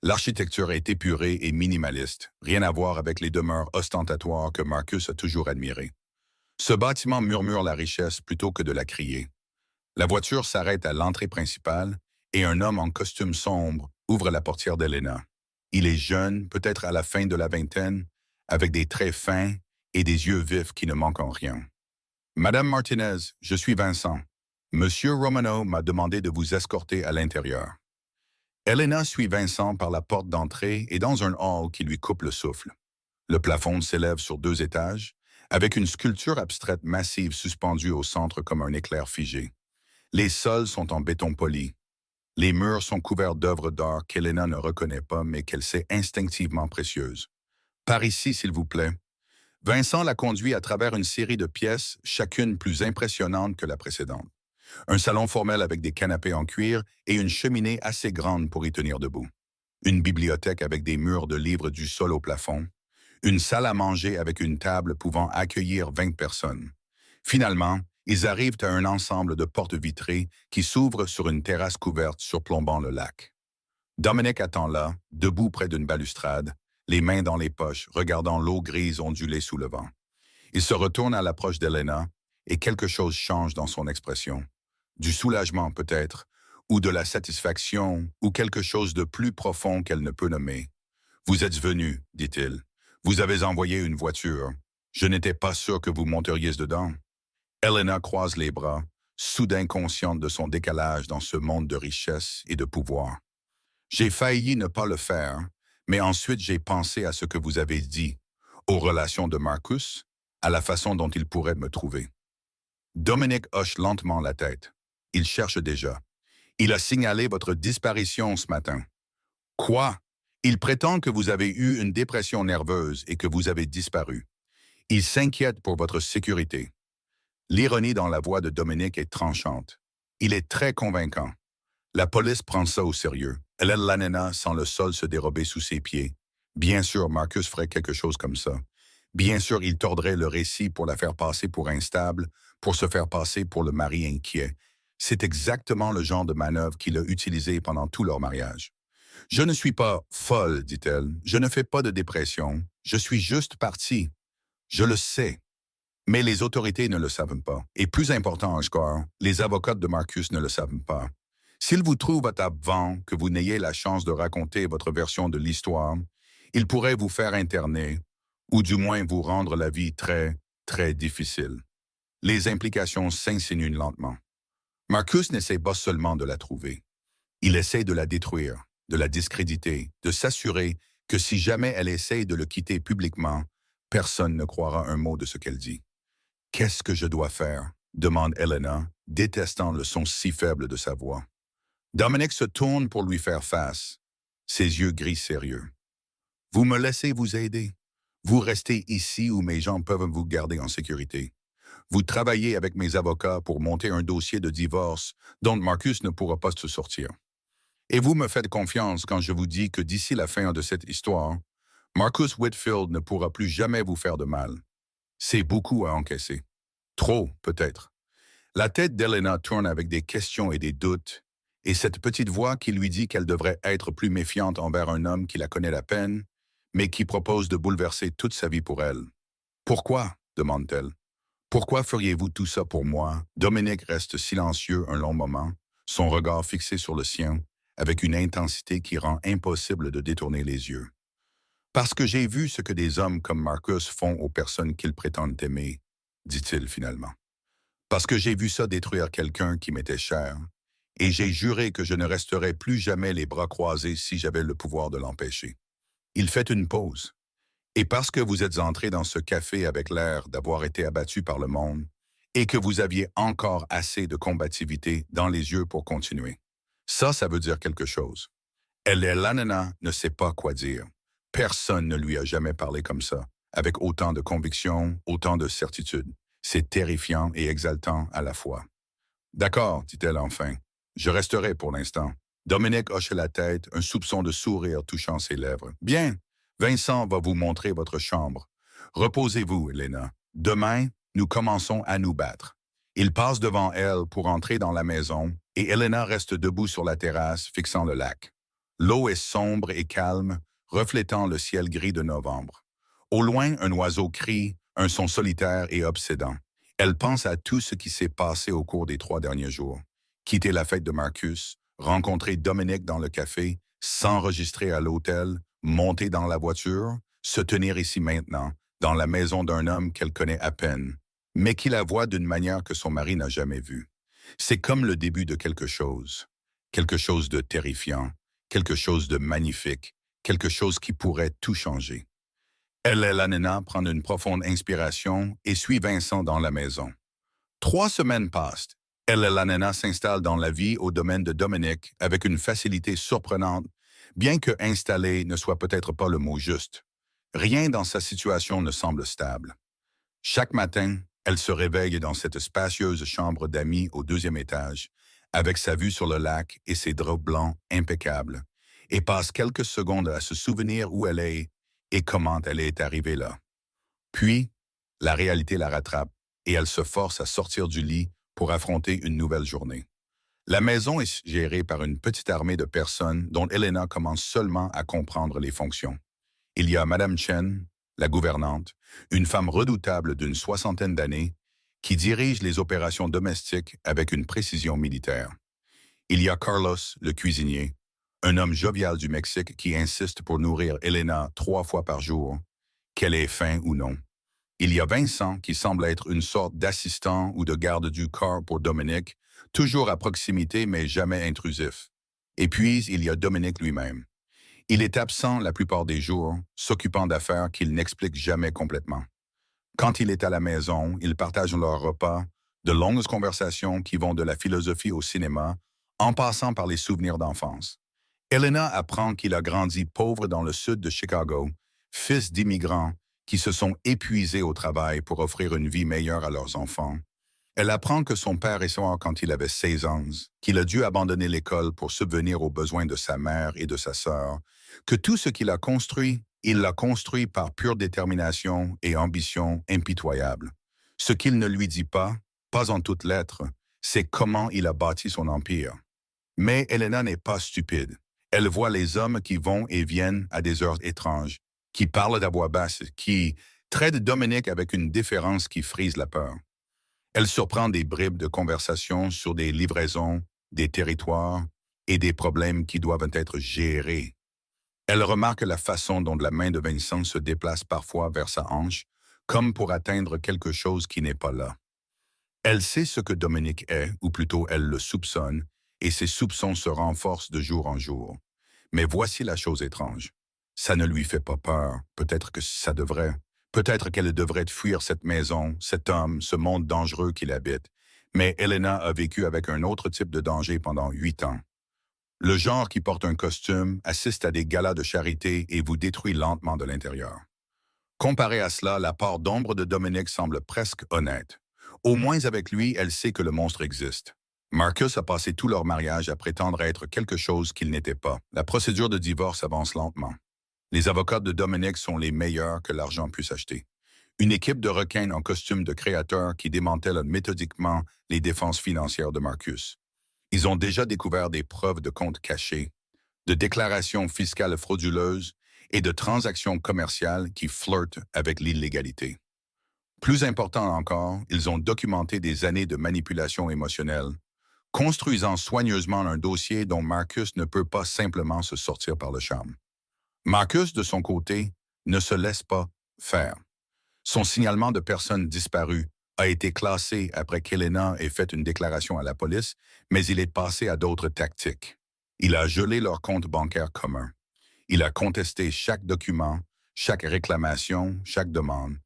L'architecture est épurée et minimaliste, rien à voir avec les demeures ostentatoires que Marcus a toujours admirées. Ce bâtiment murmure la richesse plutôt que de la crier. La voiture s'arrête à l'entrée principale et un homme en costume sombre ouvre la portière d'Elena. Il est jeune, peut-être à la fin de la vingtaine, avec des traits fins et des yeux vifs qui ne manquent en rien. Madame Martinez, je suis Vincent. Monsieur Romano m'a demandé de vous escorter à l'intérieur. Elena suit Vincent par la porte d'entrée et dans un hall qui lui coupe le souffle. Le plafond s'élève sur 2 étages, avec une sculpture abstraite massive suspendue au centre comme un éclair figé. Les sols sont en béton poli. Les murs sont couverts d'œuvres d'art qu'Elena ne reconnaît pas mais qu'elle sait instinctivement précieuses. Par ici, s'il vous plaît. Vincent la conduit à travers une série de pièces, chacune plus impressionnante que la précédente. Un salon formel avec des canapés en cuir et une cheminée assez grande pour y tenir debout. Une bibliothèque avec des murs de livres du sol au plafond. Une salle à manger avec une table pouvant accueillir 20 personnes. Finalement, ils arrivent à un ensemble de portes vitrées qui s'ouvrent sur une terrasse couverte surplombant le lac. Dominic attend là, debout près d'une balustrade, les mains dans les poches, regardant l'eau grise onduler sous le vent. Il se retourne à l'approche d'Elena et quelque chose change dans son expression. Du soulagement peut-être, ou de la satisfaction, ou quelque chose de plus profond qu'elle ne peut nommer. « Vous êtes venu, dit-il. Vous avez envoyé une voiture. Je n'étais pas sûr que vous monteriez dedans. » Elena croise les bras, soudain consciente de son décalage dans ce monde de richesse et de pouvoir. « J'ai failli ne pas le faire, mais ensuite j'ai pensé à ce que vous avez dit, aux relations de Marcus, à la façon dont il pourrait me trouver. » Dominic hoche lentement la tête. Il cherche déjà. Il a signalé votre disparition ce matin. Quoi? Il prétend que vous avez eu une dépression nerveuse et que vous avez disparu. Il s'inquiète pour votre sécurité. L'ironie dans la voix de Dominic est tranchante. Il est très convaincant. La police prend ça au sérieux. Elle aide la nana sans le sol se dérober sous ses pieds. Bien sûr, Marcus ferait quelque chose comme ça. Bien sûr, il tordrait le récit pour la faire passer pour instable, pour se faire passer pour le mari inquiet. C'est exactement le genre de manœuvre qu'il a utilisé pendant tout leur mariage. « Je ne suis pas folle, dit-elle. Je ne fais pas de dépression. Je suis juste partie. Je le sais. » Mais les autorités ne le savent pas. Et plus important encore, les avocats de Marcus ne le savent pas. S'ils vous trouvent à avant que vous n'ayez la chance de raconter votre version de l'histoire, ils pourraient vous faire interner, ou du moins vous rendre la vie très, très difficile. Les implications s'insinuent lentement. Marcus n'essaie pas seulement de la trouver. Il essaie de la détruire, de la discréditer, de s'assurer que si jamais elle essaie de le quitter publiquement, personne ne croira un mot de ce qu'elle dit. « Qu'est-ce que je dois faire ?» demande Elena, détestant le son si faible de sa voix. Dominic se tourne pour lui faire face, ses yeux gris sérieux. « Vous me laissez vous aider. Vous restez ici où mes gens peuvent vous garder en sécurité. Vous travaillez avec mes avocats pour monter un dossier de divorce dont Marcus ne pourra pas se sortir. Et vous me faites confiance quand je vous dis que d'ici la fin de cette histoire, Marcus Whitfield ne pourra plus jamais vous faire de mal. C'est beaucoup à encaisser. Trop, peut-être. » La tête d'Elena tourne avec des questions et des doutes, et cette petite voix qui lui dit qu'elle devrait être plus méfiante envers un homme qui la connaît à peine, mais qui propose de bouleverser toute sa vie pour elle. « Pourquoi ?» demande-t-elle. « Pourquoi feriez-vous tout ça pour moi ?» Dominic reste silencieux un long moment, son regard fixé sur le sien, avec une intensité qui rend impossible de détourner les yeux. « Parce que j'ai vu ce que des hommes comme Marcus font aux personnes qu'ils prétendent aimer, » dit-il finalement. « Parce que j'ai vu ça détruire quelqu'un qui m'était cher, et j'ai juré que je ne resterais plus jamais les bras croisés si j'avais le pouvoir de l'empêcher. » Il fait une pause. « Et parce que vous êtes entré dans ce café avec l'air d'avoir été abattu par le monde, et que vous aviez encore assez de combativité dans les yeux pour continuer. Ça veut dire quelque chose. » Elena ne sait pas quoi dire. Personne ne lui a jamais parlé comme ça, avec autant de conviction, autant de certitude. C'est terrifiant et exaltant à la fois. D'accord, dit-elle enfin. Je resterai pour l'instant. Dominique hochait la tête, un soupçon de sourire touchant ses lèvres. Bien, Vincent va vous montrer votre chambre. Reposez-vous, Helena. Demain, nous commençons à nous battre. Il passe devant elle pour entrer dans la maison et Helena reste debout sur la terrasse, fixant le lac. L'eau est sombre et calme, reflétant le ciel gris de novembre. Au loin, un oiseau crie, un son solitaire et obsédant. Elle pense à tout ce qui s'est passé au cours des 3 derniers jours. Quitter la fête de Marcus, rencontrer Dominique dans le café, s'enregistrer à l'hôtel, monter dans la voiture, se tenir ici maintenant, dans la maison d'un homme qu'elle connaît à peine, mais qui la voit d'une manière que son mari n'a jamais vue. C'est comme le début de quelque chose de terrifiant, quelque chose de magnifique, quelque chose qui pourrait tout changer. Elle et Lanena prennent une profonde inspiration et suit Vincent dans la maison. 3 semaines passent. Elle et Lanena s'installent dans la vie au domaine de Dominique avec une facilité surprenante, bien que installée ne soit peut-être pas le mot juste. Rien dans sa situation ne semble stable. Chaque matin, elle se réveille dans cette spacieuse chambre d'amis au 2e étage, avec sa vue sur le lac et ses draps blancs impeccables, et passe quelques secondes à se souvenir où elle est et comment elle est arrivée là. Puis, la réalité la rattrape et elle se force à sortir du lit pour affronter une nouvelle journée. La maison est gérée par une petite armée de personnes dont Helena commence seulement à comprendre les fonctions. Il y a Madame Chen, la gouvernante, une femme redoutable d'une 60aine d'années, qui dirige les opérations domestiques avec une précision militaire. Il y a Carlos, le cuisinier, un homme jovial du Mexique qui insiste pour nourrir Helena 3 fois par jour, qu'elle ait faim ou non. Il y a Vincent qui semble être une sorte d'assistant ou de garde du corps pour Dominique, toujours à proximité mais jamais intrusif. Et puis, il y a Dominique lui-même. Il est absent la plupart des jours, s'occupant d'affaires qu'il n'explique jamais complètement. Quand il est à la maison, ils partagent leur repas, de longues conversations qui vont de la philosophie au cinéma, en passant par les souvenirs d'enfance. Helena apprend qu'il a grandi pauvre dans le sud de Chicago, fils d'immigrants qui se sont épuisés au travail pour offrir une vie meilleure à leurs enfants. Elle apprend que son père est mort quand il avait 16 ans, qu'il a dû abandonner l'école pour subvenir aux besoins de sa mère et de sa sœur, que tout ce qu'il a construit, il l'a construit par pure détermination et ambition impitoyable. Ce qu'il ne lui dit pas en toutes lettres, c'est comment il a bâti son empire. Mais Helena n'est pas stupide. Elle voit les hommes qui vont et viennent à des heures étranges, qui parlent d'à voix basse, qui traitent Dominique avec une déférence qui frise la peur. Elle surprend des bribes de conversation sur des livraisons, des territoires et des problèmes qui doivent être gérés. Elle remarque la façon dont la main de Vincent se déplace parfois vers sa hanche, comme pour atteindre quelque chose qui n'est pas là. Elle sait ce que Dominique est, ou plutôt elle le soupçonne, et ses soupçons se renforcent de jour en jour. Mais voici la chose étrange. Ça ne lui fait pas peur, peut-être que ça devrait. Peut-être qu'elle devrait fuir cette maison, cet homme, ce monde dangereux qu'il habite. Mais Helena a vécu avec un autre type de danger pendant 8 ans. Le genre qui porte un costume, assiste à des galas de charité et vous détruit lentement de l'intérieur. Comparé à cela, la part d'ombre de Dominique semble presque honnête. Au moins avec lui, elle sait que le monstre existe. Marcus a passé tout leur mariage à prétendre être quelque chose qu'il n'était pas. La procédure de divorce avance lentement. Les avocats de Dominique sont les meilleurs que l'argent puisse acheter. Une équipe de requins en costume de créateurs qui démantèlent méthodiquement les défenses financières de Marcus. Ils ont déjà découvert des preuves de comptes cachés, de déclarations fiscales frauduleuses et de transactions commerciales qui flirtent avec l'illégalité. Plus important encore, ils ont documenté des années de manipulation émotionnelle, construisant soigneusement un dossier dont Marcus ne peut pas simplement se sortir par le charme. Marcus, de son côté, ne se laisse pas faire. Son signalement de personnes disparues a été classé après qu'Helena ait fait une déclaration à la police, mais il est passé à d'autres tactiques. Il a gelé leurs comptes bancaires communs. Il a contesté chaque document, chaque réclamation, chaque demande.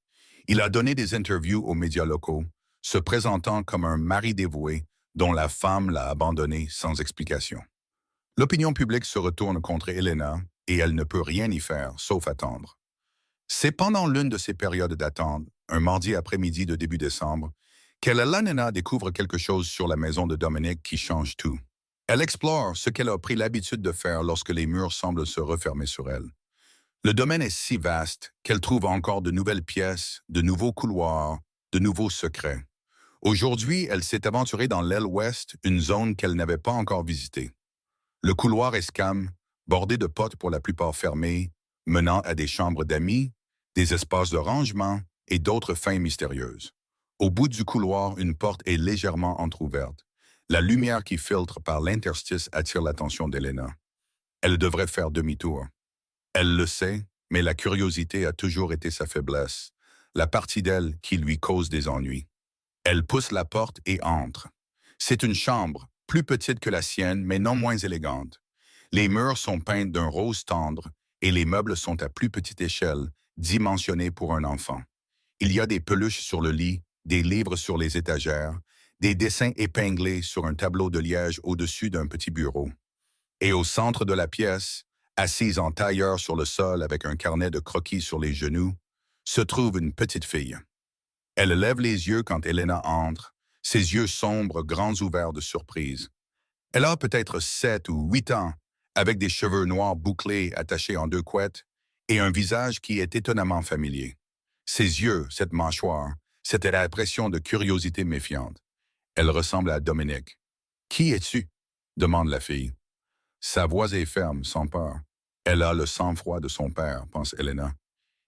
Il a donné des interviews aux médias locaux, se présentant comme un mari dévoué dont la femme l'a abandonné sans explication. L'opinion publique se retourne contre Helena et elle ne peut rien y faire, sauf attendre. C'est pendant l'une de ces périodes d'attente un mardi après-midi de début décembre, qu'Elena découvre quelque chose sur la maison de Dominic qui change tout. Elle explore ce qu'elle a pris l'habitude de faire lorsque les murs semblent se refermer sur elle. Le domaine est si vaste qu'elle trouve encore de nouvelles pièces, de nouveaux couloirs, de nouveaux secrets. Aujourd'hui, elle s'est aventurée dans l'aile ouest, une zone qu'elle n'avait pas encore visitée. Le couloir escame, bordé de portes pour la plupart fermées, menant à des chambres d'amis, des espaces de rangement et d'autres fins mystérieuses. Au bout du couloir, une porte est légèrement entr'ouverte. La lumière qui filtre par l'interstice attire l'attention d'Elena. Elle devrait faire demi-tour. Elle le sait, mais la curiosité a toujours été sa faiblesse, la partie d'elle qui lui cause des ennuis. Elle pousse la porte et entre. C'est une chambre, plus petite que la sienne, mais non moins élégante. Les murs sont peints d'un rose tendre et les meubles sont à plus petite échelle, dimensionnés pour un enfant. Il y a des peluches sur le lit, des livres sur les étagères, des dessins épinglés sur un tableau de liège au-dessus d'un petit bureau. Et au centre de la pièce, assise en tailleur sur le sol avec un carnet de croquis sur les genoux, se trouve une petite fille. Elle lève les yeux quand Elena entre, ses yeux sombres, grands ouverts de surprise. Elle a peut-être 7 ou 8 ans, avec des cheveux noirs bouclés attachés en deux couettes et un visage qui est étonnamment familier. Ses yeux, cette mâchoire, c'était l'impression de curiosité méfiante. Elle ressemble à Dominic. « Qui es-tu » demande la fille. Sa voix est ferme, sans peur. Elle a le sang-froid de son père, pense Elena.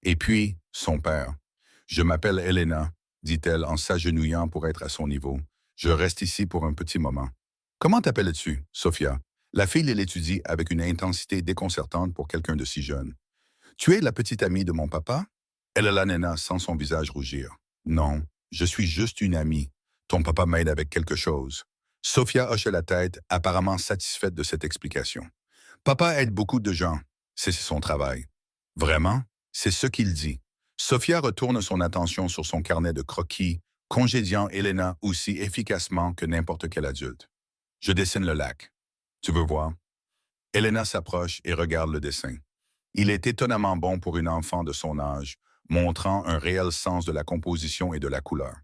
Et puis, son père. « Je m'appelle Elena, dit-elle en s'agenouillant pour être à son niveau. Je reste ici pour un petit moment. Comment t'appelles-tu, Sophia? La fille l'étudie avec une intensité déconcertante pour quelqu'un de si jeune. Tu es la petite amie de mon papa? Elena sent son visage rougir. Non, je suis juste une amie. Ton papa m'aide avec quelque chose. Sophia hoche la tête, apparemment satisfaite de cette explication. Papa aide beaucoup de gens. C'est son travail. Vraiment? C'est ce qu'il dit. Sophia retourne son attention sur son carnet de croquis, congédiant Elena aussi efficacement que n'importe quel adulte. Je dessine le lac. Tu veux voir? Elena s'approche et regarde le dessin. Il est étonnamment bon pour une enfant de son âge, montrant un réel sens de la composition et de la couleur.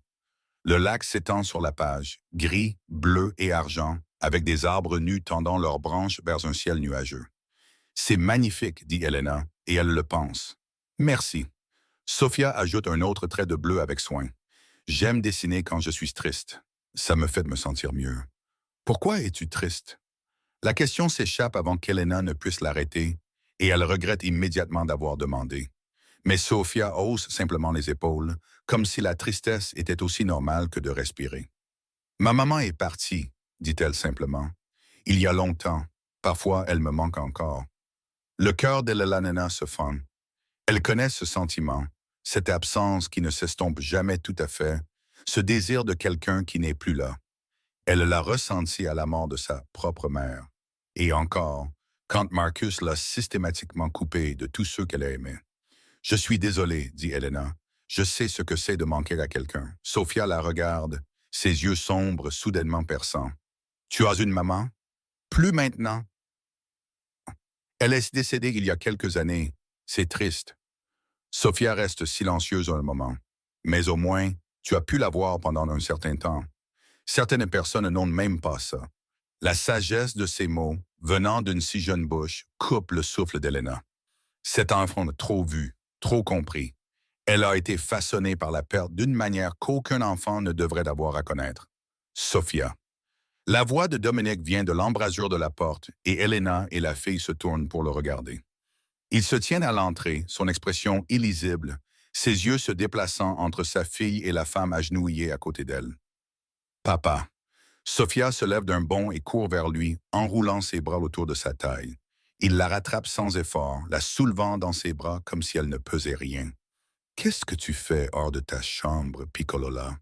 Le lac s'étend sur la page, gris, bleu et argent, avec des arbres nus tendant leurs branches vers un ciel nuageux. C'est magnifique, dit Elena, et elle le pense. Merci. Sophia ajoute un autre trait de bleu avec soin. J'aime dessiner quand je suis triste. Ça me fait me sentir mieux. Pourquoi es-tu triste? La question s'échappe avant qu'Elena ne puisse l'arrêter, et elle regrette immédiatement d'avoir demandé. Mais Sophia hausse simplement les épaules, comme si la tristesse était aussi normale que de respirer. Ma maman est partie, dit-elle simplement. Il y a longtemps. Parfois, elle me manque encore. Le cœur d'Elena se fend. Elle connaît ce sentiment, cette absence qui ne s'estompe jamais tout à fait, ce désir de quelqu'un qui n'est plus là. Elle l'a ressenti à la mort de sa propre mère. Et encore, quand Marcus l'a systématiquement coupée de tous ceux qu'elle a aimés. « Je suis désolée, dit Elena. Je sais ce que c'est de manquer à quelqu'un. » Sophia la regarde, ses yeux sombres soudainement perçants. « Tu as une maman? »« Plus maintenant. » Elle est décédée il y a quelques années. C'est triste. Sophia reste silencieuse un moment. Mais au moins, tu as pu la voir pendant un certain temps. Certaines personnes n'ont même pas ça. La sagesse de ces mots, venant d'une si jeune bouche, coupe le souffle d'Elena. Cet enfant a trop vu, trop compris. Elle a été façonnée par la perte d'une manière qu'aucun enfant ne devrait avoir à connaître. Sophia. La voix de Dominic vient de l'embrasure de la porte et Elena et la fille se tournent pour le regarder. Ils se tiennent à l'entrée, son expression illisible, ses yeux se déplaçant entre sa fille et la femme agenouillée à côté d'elle. Papa. Sophia se lève d'un bond et court vers lui, enroulant ses bras autour de sa taille. Il la rattrape sans effort, la soulevant dans ses bras comme si elle ne pesait rien. « Qu'est-ce que tu fais hors de ta chambre, Piccolola ?»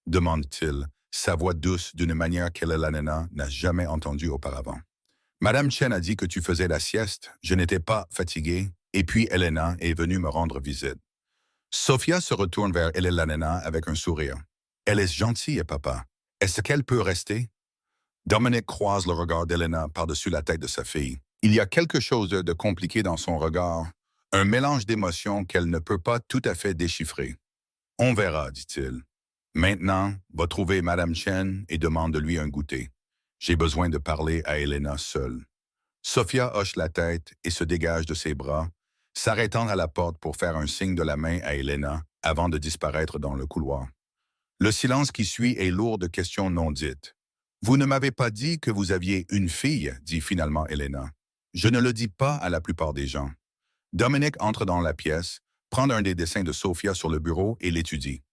demande-t-il, sa voix douce d'une manière qu'Elena n'a jamais entendue auparavant. « Madame Chen a dit que tu faisais la sieste, je n'étais pas fatiguée, et puis Elena est venue me rendre visite. » Sophia se retourne vers Elena avec un sourire. « Elle est gentille, papa. Est-ce qu'elle peut rester? » Dominic croise le regard d'Elena par-dessus la tête de sa fille. Il y a quelque chose de compliqué dans son regard, un mélange d'émotions qu'elle ne peut pas tout à fait déchiffrer. On verra, dit-il. Maintenant, va trouver Madame Chen et demande-lui un goûter. J'ai besoin de parler à Elena seule. Sophia hoche la tête et se dégage de ses bras, s'arrêtant à la porte pour faire un signe de la main à Elena avant de disparaître dans le couloir. Le silence qui suit est lourd de questions non dites. Vous ne m'avez pas dit que vous aviez une fille, dit finalement Elena. Je ne le dis pas à la plupart des gens. Dominic entre dans la pièce, prend un des dessins de Sophia sur le bureau et l'étudie.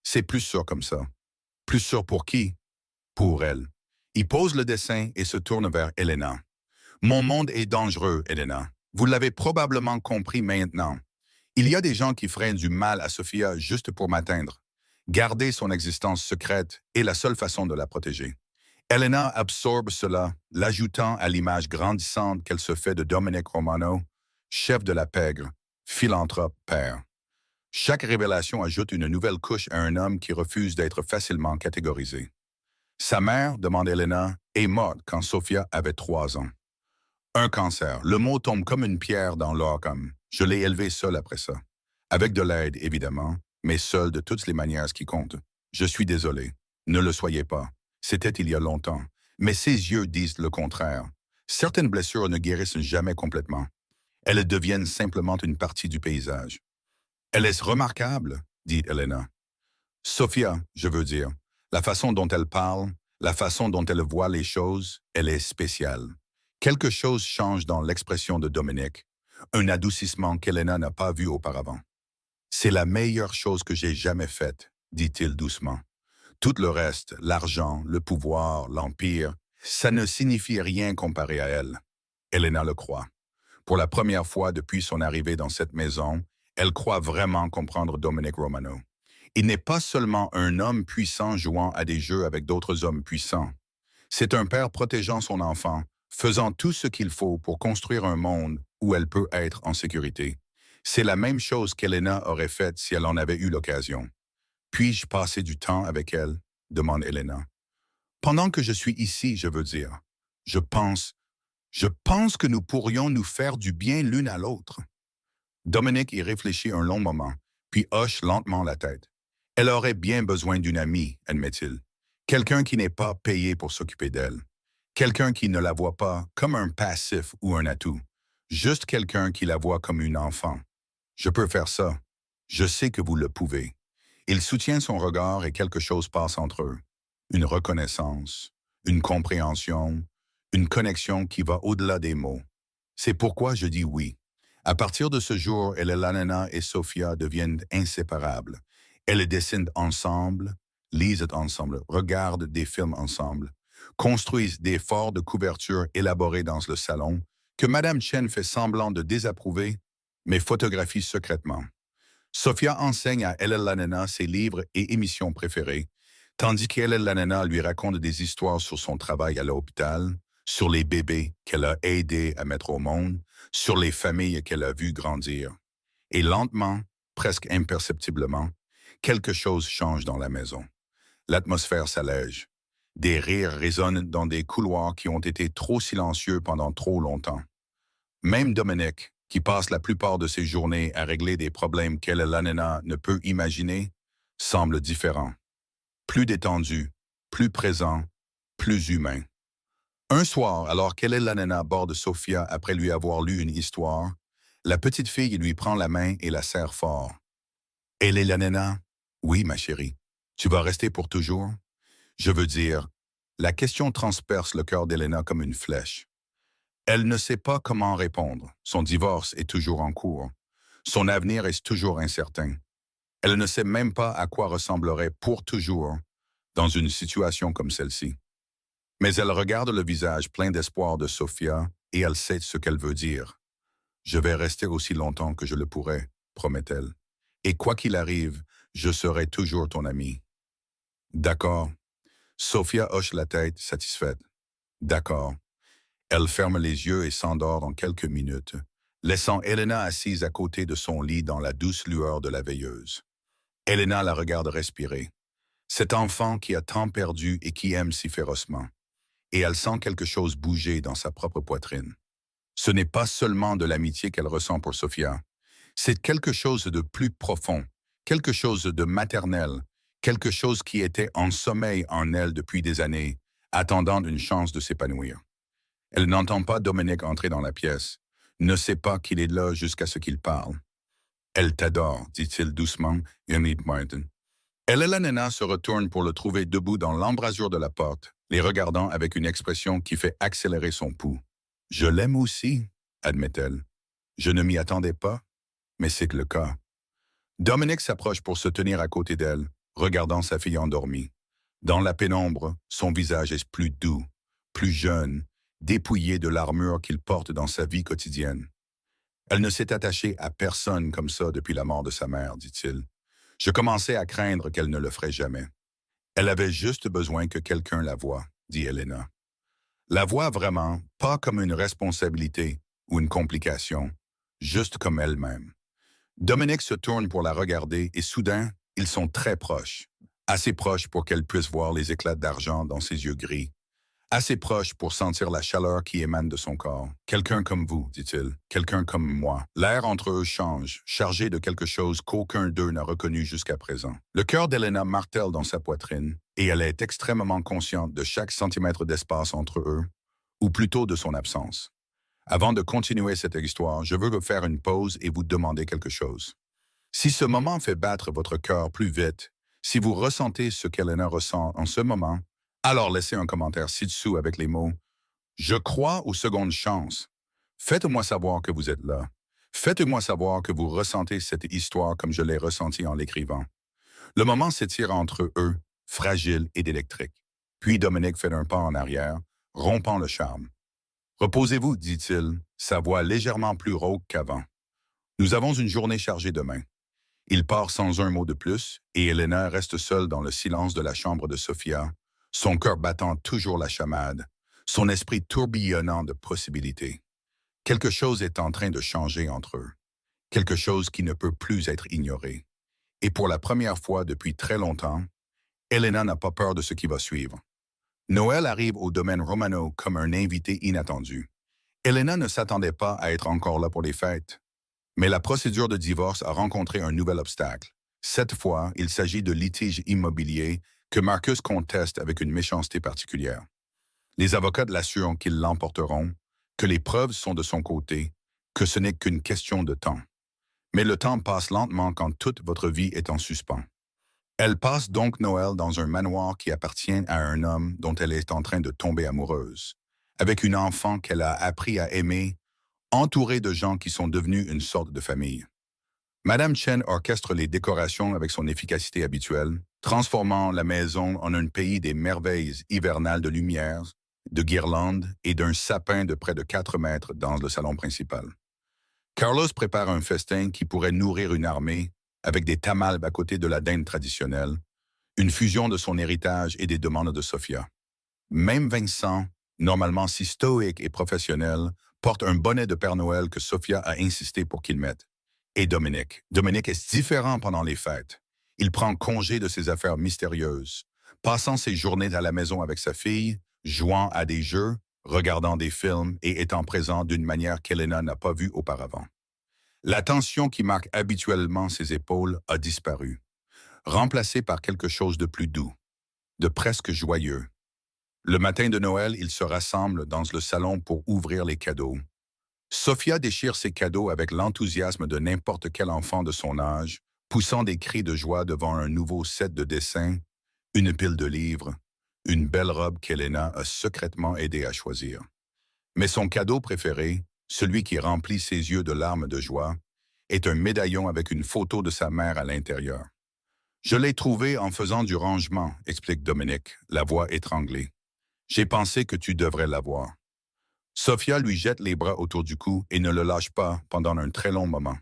C'est plus sûr comme ça. Plus sûr pour qui? Pour elle. Il pose le dessin et se tourne vers Elena. Mon monde est dangereux, Elena. Vous l'avez probablement compris maintenant. Il y a des gens qui feraient du mal à Sophia juste pour m'atteindre. Garder son existence secrète est la seule façon de la protéger. Elena absorbe cela, l'ajoutant à l'image grandissante qu'elle se fait de Dominic Romano, chef de la pègre, philanthrope père. Chaque révélation ajoute une nouvelle couche à un homme qui refuse d'être facilement catégorisé. Sa mère, demande Elena, est morte quand Sophia avait 3 ans. Un cancer. Le mot tombe comme une pierre dans l'Occam. Je l'ai élevé seul après ça. Avec de l'aide, évidemment, mais seul de toutes les manières qui comptent. Je suis désolé. Ne le soyez pas. C'était il y a longtemps. Mais ses yeux disent le contraire. Certaines blessures ne guérissent jamais complètement. Elles deviennent simplement une partie du paysage. Elle est remarquable, dit Elena. Sophia, je veux dire, la façon dont elle parle, la façon dont elle voit les choses, elle est spéciale. Quelque chose change dans l'expression de Dominic, un adoucissement qu'Elena n'a pas vu auparavant. C'est la meilleure chose que j'ai jamais faite, dit-il doucement. Tout le reste, l'argent, le pouvoir, l'empire, ça ne signifie rien comparé à elle. Elena le croit. Pour la première fois depuis son arrivée dans cette maison, elle croit vraiment comprendre Dominic Romano. Il n'est pas seulement un homme puissant jouant à des jeux avec d'autres hommes puissants. C'est un père protégeant son enfant, faisant tout ce qu'il faut pour construire un monde où elle peut être en sécurité. C'est la même chose qu'Elena aurait faite si elle en avait eu l'occasion. Puis-je passer du temps avec elle? Demande Elena. Pendant que je suis ici, je veux dire. Je pense que nous pourrions nous faire du bien l'une à l'autre. Dominic y réfléchit un long moment, puis hoche lentement la tête. Elle aurait bien besoin d'une amie, admet-il. Quelqu'un qui n'est pas payé pour s'occuper d'elle. Quelqu'un qui ne la voit pas comme un passif ou un atout. Juste quelqu'un qui la voit comme une enfant. Je peux faire ça. Je sais que vous le pouvez. Il soutient son regard et quelque chose passe entre eux. Une reconnaissance, une compréhension, une connexion qui va au-delà des mots. C'est pourquoi je dis oui. À partir de ce jour, Elena et Sophia deviennent inséparables. Elles dessinent ensemble, lisent ensemble, regardent des films ensemble, construisent des forts de couverture élaborés dans le salon, que Madame Chen fait semblant de désapprouver, mais photographie secrètement. Sophia enseigne à Elena ses livres et émissions préférées, tandis qu'Elena lui raconte des histoires sur son travail à l'hôpital, sur les bébés qu'elle a aidés à mettre au monde, sur les familles qu'elle a vues grandir. Et lentement, presque imperceptiblement, quelque chose change dans la maison. L'atmosphère s'allège. Des rires résonnent dans des couloirs qui ont été trop silencieux pendant trop longtemps. Même Dominic, qui passe la plupart de ses journées à régler des problèmes qu'Elena ne peut imaginer, semble différent. Plus détendu, plus présent, plus humain. Un soir, alors qu'Elena borde Sophia après lui avoir lu une histoire, la petite fille lui prend la main et la serre fort. « Elena, oui, ma chérie, tu vas rester pour toujours? » Je veux dire, la question transperce le cœur d'Elena comme une flèche. Elle ne sait pas comment répondre. Son divorce est toujours en cours. Son avenir est toujours incertain. Elle ne sait même pas à quoi ressemblerait pour toujours dans une situation comme celle-ci. Mais elle regarde le visage plein d'espoir de Sophia et elle sait ce qu'elle veut dire. « Je vais rester aussi longtemps que je le pourrai, promet-elle. Et quoi qu'il arrive, je serai toujours ton amie. » D'accord. Sophia hoche la tête, satisfaite. D'accord. Elle ferme les yeux et s'endort dans quelques minutes, laissant Elena assise à côté de son lit dans la douce lueur de la veilleuse. Elena la regarde respirer. Cet enfant qui a tant perdu et qui aime si férocement. Et elle sent quelque chose bouger dans sa propre poitrine. Ce n'est pas seulement de l'amitié qu'elle ressent pour Sophia. C'est quelque chose de plus profond, quelque chose de maternel, quelque chose qui était en sommeil en elle depuis des années, attendant une chance de s'épanouir. Elle n'entend pas Dominic entrer dans la pièce, ne sait pas qu'il est là jusqu'à ce qu'il parle. Elle t'adore, dit-il doucement, Enid Martin. Elle et la nana se retournent pour le trouver debout dans l'embrasure de la porte, les regardant avec une expression qui fait accélérer son pouls. Je l'aime aussi, admet-elle. Je ne m'y attendais pas, mais c'est le cas. Dominic s'approche pour se tenir à côté d'elle, regardant sa fille endormie. Dans la pénombre, son visage est plus doux, plus jeune, dépouillé de l'armure qu'il porte dans sa vie quotidienne. Elle ne s'est attachée à personne comme ça depuis la mort de sa mère, dit-il. Je commençais à craindre qu'elle ne le ferait jamais. Elle avait juste besoin que quelqu'un la voie, dit Elena. La voie vraiment, pas comme une responsabilité ou une complication, juste comme elle-même. Dominic se tourne pour la regarder et soudain, ils sont très proches. Assez proches pour qu'elle puisse voir les éclats d'argent dans ses yeux gris. Assez proches pour sentir la chaleur qui émane de son corps. Quelqu'un comme vous, dit-il. Quelqu'un comme moi. L'air entre eux change, chargé de quelque chose qu'aucun d'eux n'a reconnu jusqu'à présent. Le cœur d'Elena martèle dans sa poitrine et elle est extrêmement consciente de chaque centimètre d'espace entre eux, ou plutôt de son absence. Avant de continuer cette histoire, je veux vous faire une pause et vous demander quelque chose. Si ce moment fait battre votre cœur plus vite, si vous ressentez ce qu'Elena ressent en ce moment, alors laissez un commentaire ci-dessous avec les mots « Je crois aux secondes chances ». Faites-moi savoir que vous êtes là. Faites-moi savoir que vous ressentez cette histoire comme je l'ai ressentie en l'écrivant. Le moment s'étire entre eux, fragile et électrique. Puis Dominic fait un pas en arrière, rompant le charme. « Reposez-vous, dit-il, sa voix légèrement plus rauque qu'avant. Nous avons une journée chargée demain. » Il part sans un mot de plus, et Elena reste seule dans le silence de la chambre de Sophia, son cœur battant toujours la chamade, son esprit tourbillonnant de possibilités. Quelque chose est en train de changer entre eux, quelque chose qui ne peut plus être ignoré. Et pour la première fois depuis très longtemps, Elena n'a pas peur de ce qui va suivre. Noël arrive au domaine Romano comme un invité inattendu. Elena ne s'attendait pas à être encore là pour les fêtes. Mais la procédure de divorce a rencontré un nouvel obstacle. Cette fois, il s'agit de litiges immobiliers que Marcus conteste avec une méchanceté particulière. Les avocats l'assurent qu'ils l'emporteront, que les preuves sont de son côté, que ce n'est qu'une question de temps. Mais le temps passe lentement quand toute votre vie est en suspens. Elle passe donc Noël dans un manoir qui appartient à un homme dont elle est en train de tomber amoureuse, avec une enfant qu'elle a appris à aimer, entourée de gens qui sont devenus une sorte de famille. Madame Chen orchestre les décorations avec son efficacité habituelle, transformant la maison en un pays des merveilles hivernales de lumière, de guirlandes et d'un sapin de près de 4 mètres dans le salon principal. Carlos prépare un festin qui pourrait nourrir une armée avec des tamales à côté de la dinde traditionnelle, une fusion de son héritage et des demandes de Sophia. Même Vincent, normalement si stoïque et professionnel, porte un bonnet de Père Noël que Sophia a insisté pour qu'il mette. Et Dominic. Dominic est différent pendant les fêtes. Il prend congé de ses affaires mystérieuses, passant ses journées à la maison avec sa fille, jouant à des jeux, regardant des films et étant présent d'une manière qu'Elena n'a pas vue auparavant. La tension qui marque habituellement ses épaules a disparu, remplacée par quelque chose de plus doux, de presque joyeux. Le matin de Noël, ils se rassemblent dans le salon pour ouvrir les cadeaux. Sophia déchire ses cadeaux avec l'enthousiasme de n'importe quel enfant de son âge, poussant des cris de joie devant un nouveau set de dessins, une pile de livres, une belle robe qu'Elena a secrètement aidé à choisir. Mais son cadeau préféré, celui qui remplit ses yeux de larmes de joie, est un médaillon avec une photo de sa mère à l'intérieur. « Je l'ai trouvé en faisant du rangement », explique Dominic, la voix étranglée. « J'ai pensé que tu devrais l'avoir. » Sophia lui jette les bras autour du cou et ne le lâche pas pendant un très long moment.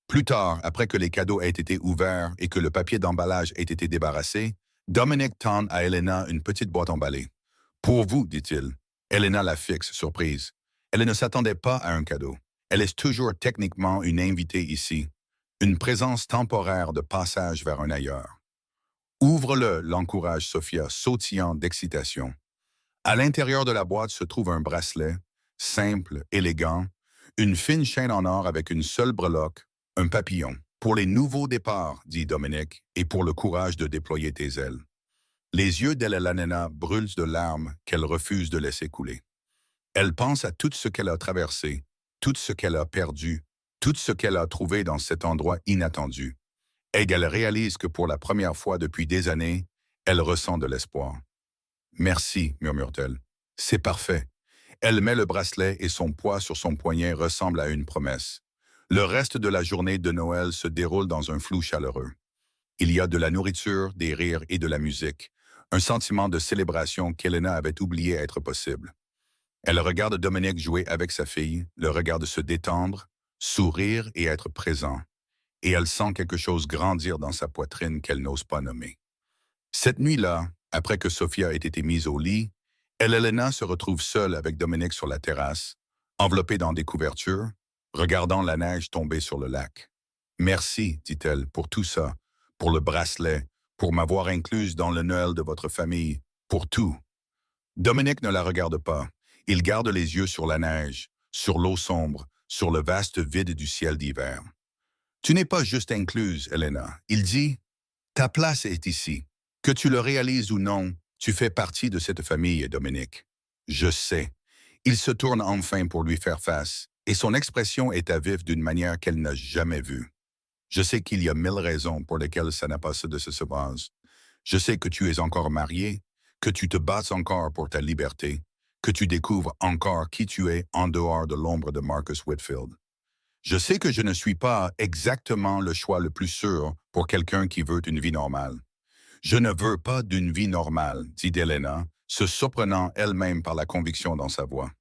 Plus tard, après que les cadeaux aient été ouverts et que le papier d'emballage ait été débarrassé, Dominic tend à Elena une petite boîte emballée. « Pour vous, dit-il. » Elena la fixe, surprise. Elle ne s'attendait pas à un cadeau. Elle est toujours techniquement une invitée ici, une présence temporaire de passage vers un ailleurs. « Ouvre-le », l'encourage Sophia, sautillant d'excitation. À l'intérieur de la boîte se trouve un bracelet, simple, élégant, une fine chaîne en or avec une seule breloque, un papillon. Pour les nouveaux départs, dit Dominique, et pour le courage de déployer tes ailes. Les yeux d'Elena brûlent de larmes qu'elle refuse de laisser couler. Elle pense à tout ce qu'elle a traversé, tout ce qu'elle a perdu, tout ce qu'elle a trouvé dans cet endroit inattendu. Et elle réalise que pour la première fois depuis des années, elle ressent de l'espoir. Merci, murmure-t-elle. C'est parfait. Elle met le bracelet et son poids sur son poignet ressemble à une promesse. Le reste de la journée de Noël se déroule dans un flou chaleureux. Il y a de la nourriture, des rires et de la musique, un sentiment de célébration qu'Elena avait oublié être possible. Elle regarde Dominique jouer avec sa fille, le regarde se détendre, sourire et être présent, et elle sent quelque chose grandir dans sa poitrine qu'elle n'ose pas nommer. Cette nuit-là, après que Sophia ait été mise au lit, Elena se retrouve seule avec Dominique sur la terrasse, enveloppée dans des couvertures, regardant la neige tomber sur le lac. « Merci, dit-elle, pour tout ça, pour le bracelet, pour m'avoir incluse dans le Noël de votre famille, pour tout. » Dominique ne la regarde pas. Il garde les yeux sur la neige, sur l'eau sombre, sur le vaste vide du ciel d'hiver. « Tu n'es pas juste incluse, Elena. » Il dit, « Ta place est ici. Que tu le réalises ou non, tu fais partie de cette famille, Dominique. » Je sais. Il se tourne enfin pour lui faire face, et son expression est à vif d'une manière qu'elle n'a jamais vue. Je sais qu'il y a 1000 raisons pour lesquelles ça n'a pas de se passe. Je sais que tu es encore marié, que tu te bats encore pour ta liberté, que tu découvres encore qui tu es en dehors de l'ombre de Marcus Whitfield. Je sais que je ne suis pas exactement le choix le plus sûr pour quelqu'un qui veut une vie normale. Je ne veux pas d'une vie normale, dit Elena, se surprenant elle-même par la conviction dans sa voix.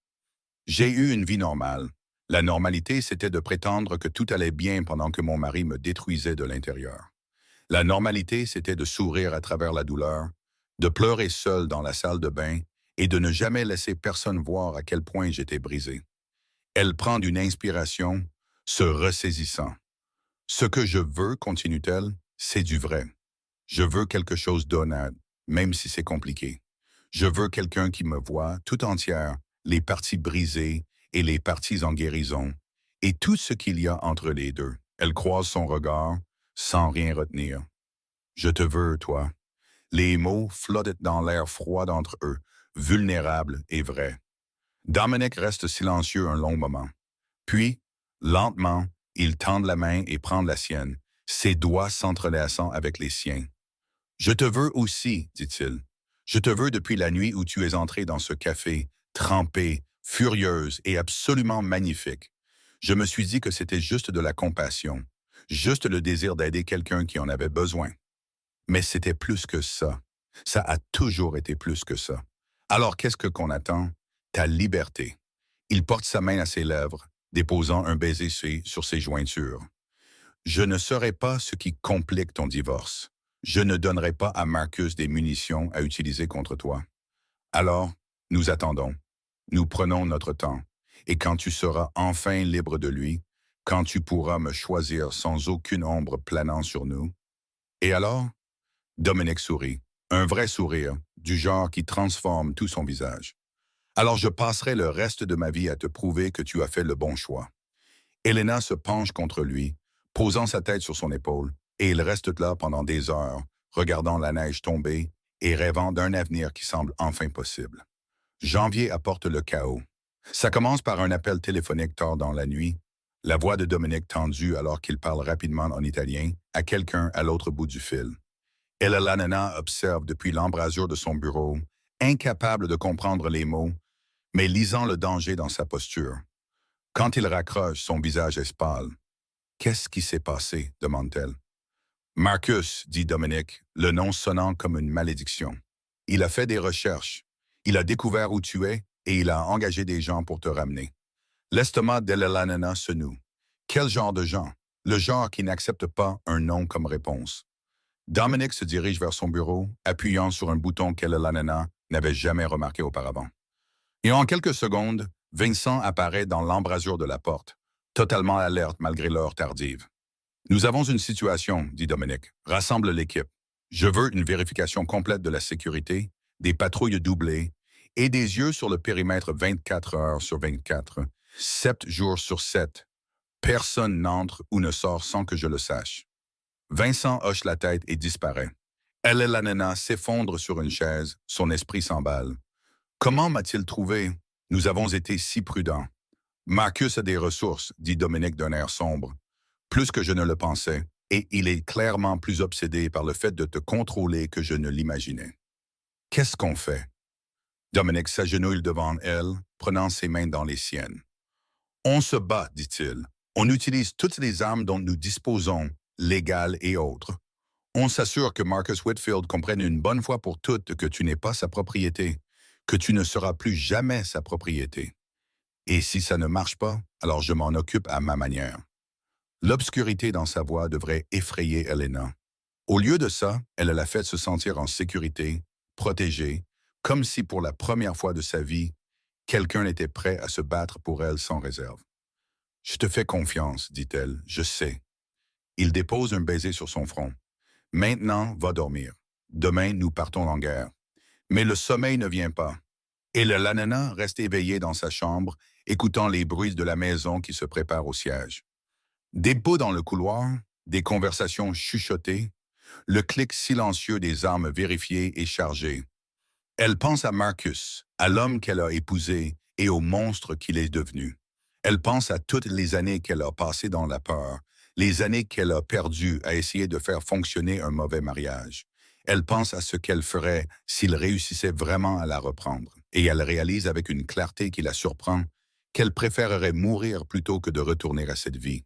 J'ai eu une vie normale. La normalité, c'était de prétendre que tout allait bien pendant que mon mari me détruisait de l'intérieur. La normalité, c'était de sourire à travers la douleur, de pleurer seul dans la salle de bain et de ne jamais laisser personne voir à quel point j'étais brisé. Elle prend d'une inspiration, se ressaisissant. « Ce que je veux, continue-t-elle, c'est du vrai. Je veux quelque chose d'honnête, même si c'est compliqué. Je veux quelqu'un qui me voit tout entière, les parties brisées et les parties en guérison, et tout ce qu'il y a entre les deux. » Elle croise son regard, sans rien retenir. « Je te veux, toi. » Les mots flottent dans l'air froid d'entre eux, vulnérables et vrais. Dominique reste silencieux un long moment. Puis, lentement, il tend la main et prend la sienne, ses doigts s'entrelaçant avec les siens. « Je te veux aussi, dit-il. Je te veux depuis la nuit où tu es entrée dans ce café, trempée, furieuse et absolument magnifique. Je me suis dit que c'était juste de la compassion, juste le désir d'aider quelqu'un qui en avait besoin. Mais c'était plus que ça. Ça a toujours été plus que ça. Alors qu'est-ce qu'on attend? Ta liberté. » Il porte sa main à ses lèvres, déposant un baiser sur ses jointures. « Je ne serai pas ce qui complique ton divorce. Je ne donnerai pas à Marcus des munitions à utiliser contre toi. Alors, nous attendons. Nous prenons notre temps. Et quand tu seras enfin libre de lui, quand tu pourras me choisir sans aucune ombre planant sur nous. » Et alors? Dominique sourit. Un vrai sourire, du genre qui transforme tout son visage. « Alors je passerai le reste de ma vie à te prouver que tu as fait le bon choix. » Elena se penche contre lui, posant sa tête sur son épaule, et il reste là pendant des heures, regardant la neige tomber et rêvant d'un avenir qui semble enfin possible. Janvier apporte le chaos. Ça commence par un appel téléphonique tard dans la nuit, la voix de Dominique tendue alors qu'il parle rapidement en italien à quelqu'un à l'autre bout du fil. Elena observe depuis l'embrasure de son bureau, incapable de comprendre les mots, mais lisant le danger dans sa posture. Quand il raccroche, son visage est pâle. « Qu'est-ce qui s'est passé? » demande-t-elle. « Marcus, » dit Dominique, le nom sonnant comme une malédiction. « Il a fait des recherches. Il a découvert où tu es et il a engagé des gens pour te ramener. » L'estomac d'Elena se noue. Quel genre de gens? Le genre qui n'accepte pas un non comme réponse. Dominique se dirige vers son bureau, appuyant sur un bouton qu'Elena n'avait jamais remarqué auparavant. Et en quelques secondes, Vincent apparaît dans l'embrasure de la porte, totalement alerte malgré l'heure tardive. « Nous avons une situation, » dit Dominique. « Rassemble l'équipe. Je veux une vérification complète de la sécurité, des patrouilles doublées et des yeux sur le périmètre 24 heures sur 24, 7 jours sur 7. Personne n'entre ou ne sort sans que je le sache. Vincent hoche la tête et disparaît. Elena s'effondre sur une chaise, son esprit s'emballe. Comment m'a-t-il trouvé? Nous avons été si prudents. Marcus a des ressources, dit Dominique d'un air sombre. Plus que je ne le pensais, et il est clairement plus obsédé par le fait de te contrôler que je ne l'imaginais. Qu'est-ce qu'on fait? Dominique s'agenouille devant elle, prenant ses mains dans les siennes. On se bat, dit-il. On utilise toutes les armes dont nous disposons, légales et autres. On s'assure que Marcus Whitfield comprenne une bonne fois pour toutes que tu n'es pas sa propriété, que tu ne seras plus jamais sa propriété. Et si ça ne marche pas, alors je m'en occupe à ma manière. L'obscurité dans sa voix devrait effrayer Elena. Au lieu de ça, elle l'a fait se sentir en sécurité, protégée, comme si pour la première fois de sa vie, quelqu'un était prêt à se battre pour elle sans réserve. « Je te fais confiance, dit-elle, je sais. » Il dépose un baiser sur son front. « Maintenant, va dormir. Demain, nous partons en guerre. » Mais le sommeil ne vient pas. Et le Lanana reste éveillé dans sa chambre, écoutant les bruits de la maison qui se prépare au siège. Des pas dans le couloir, des conversations chuchotées, le clic silencieux des armes vérifiées et chargées. Elle pense à Marcus, à l'homme qu'elle a épousé et au monstre qu'il est devenu. Elle pense à toutes les années qu'elle a passées dans la peur, les années qu'elle a perdues à essayer de faire fonctionner un mauvais mariage. Elle pense à ce qu'elle ferait s'il réussissait vraiment à la reprendre. Et elle réalise avec une clarté qui la surprend qu'elle préférerait mourir plutôt que de retourner à cette vie.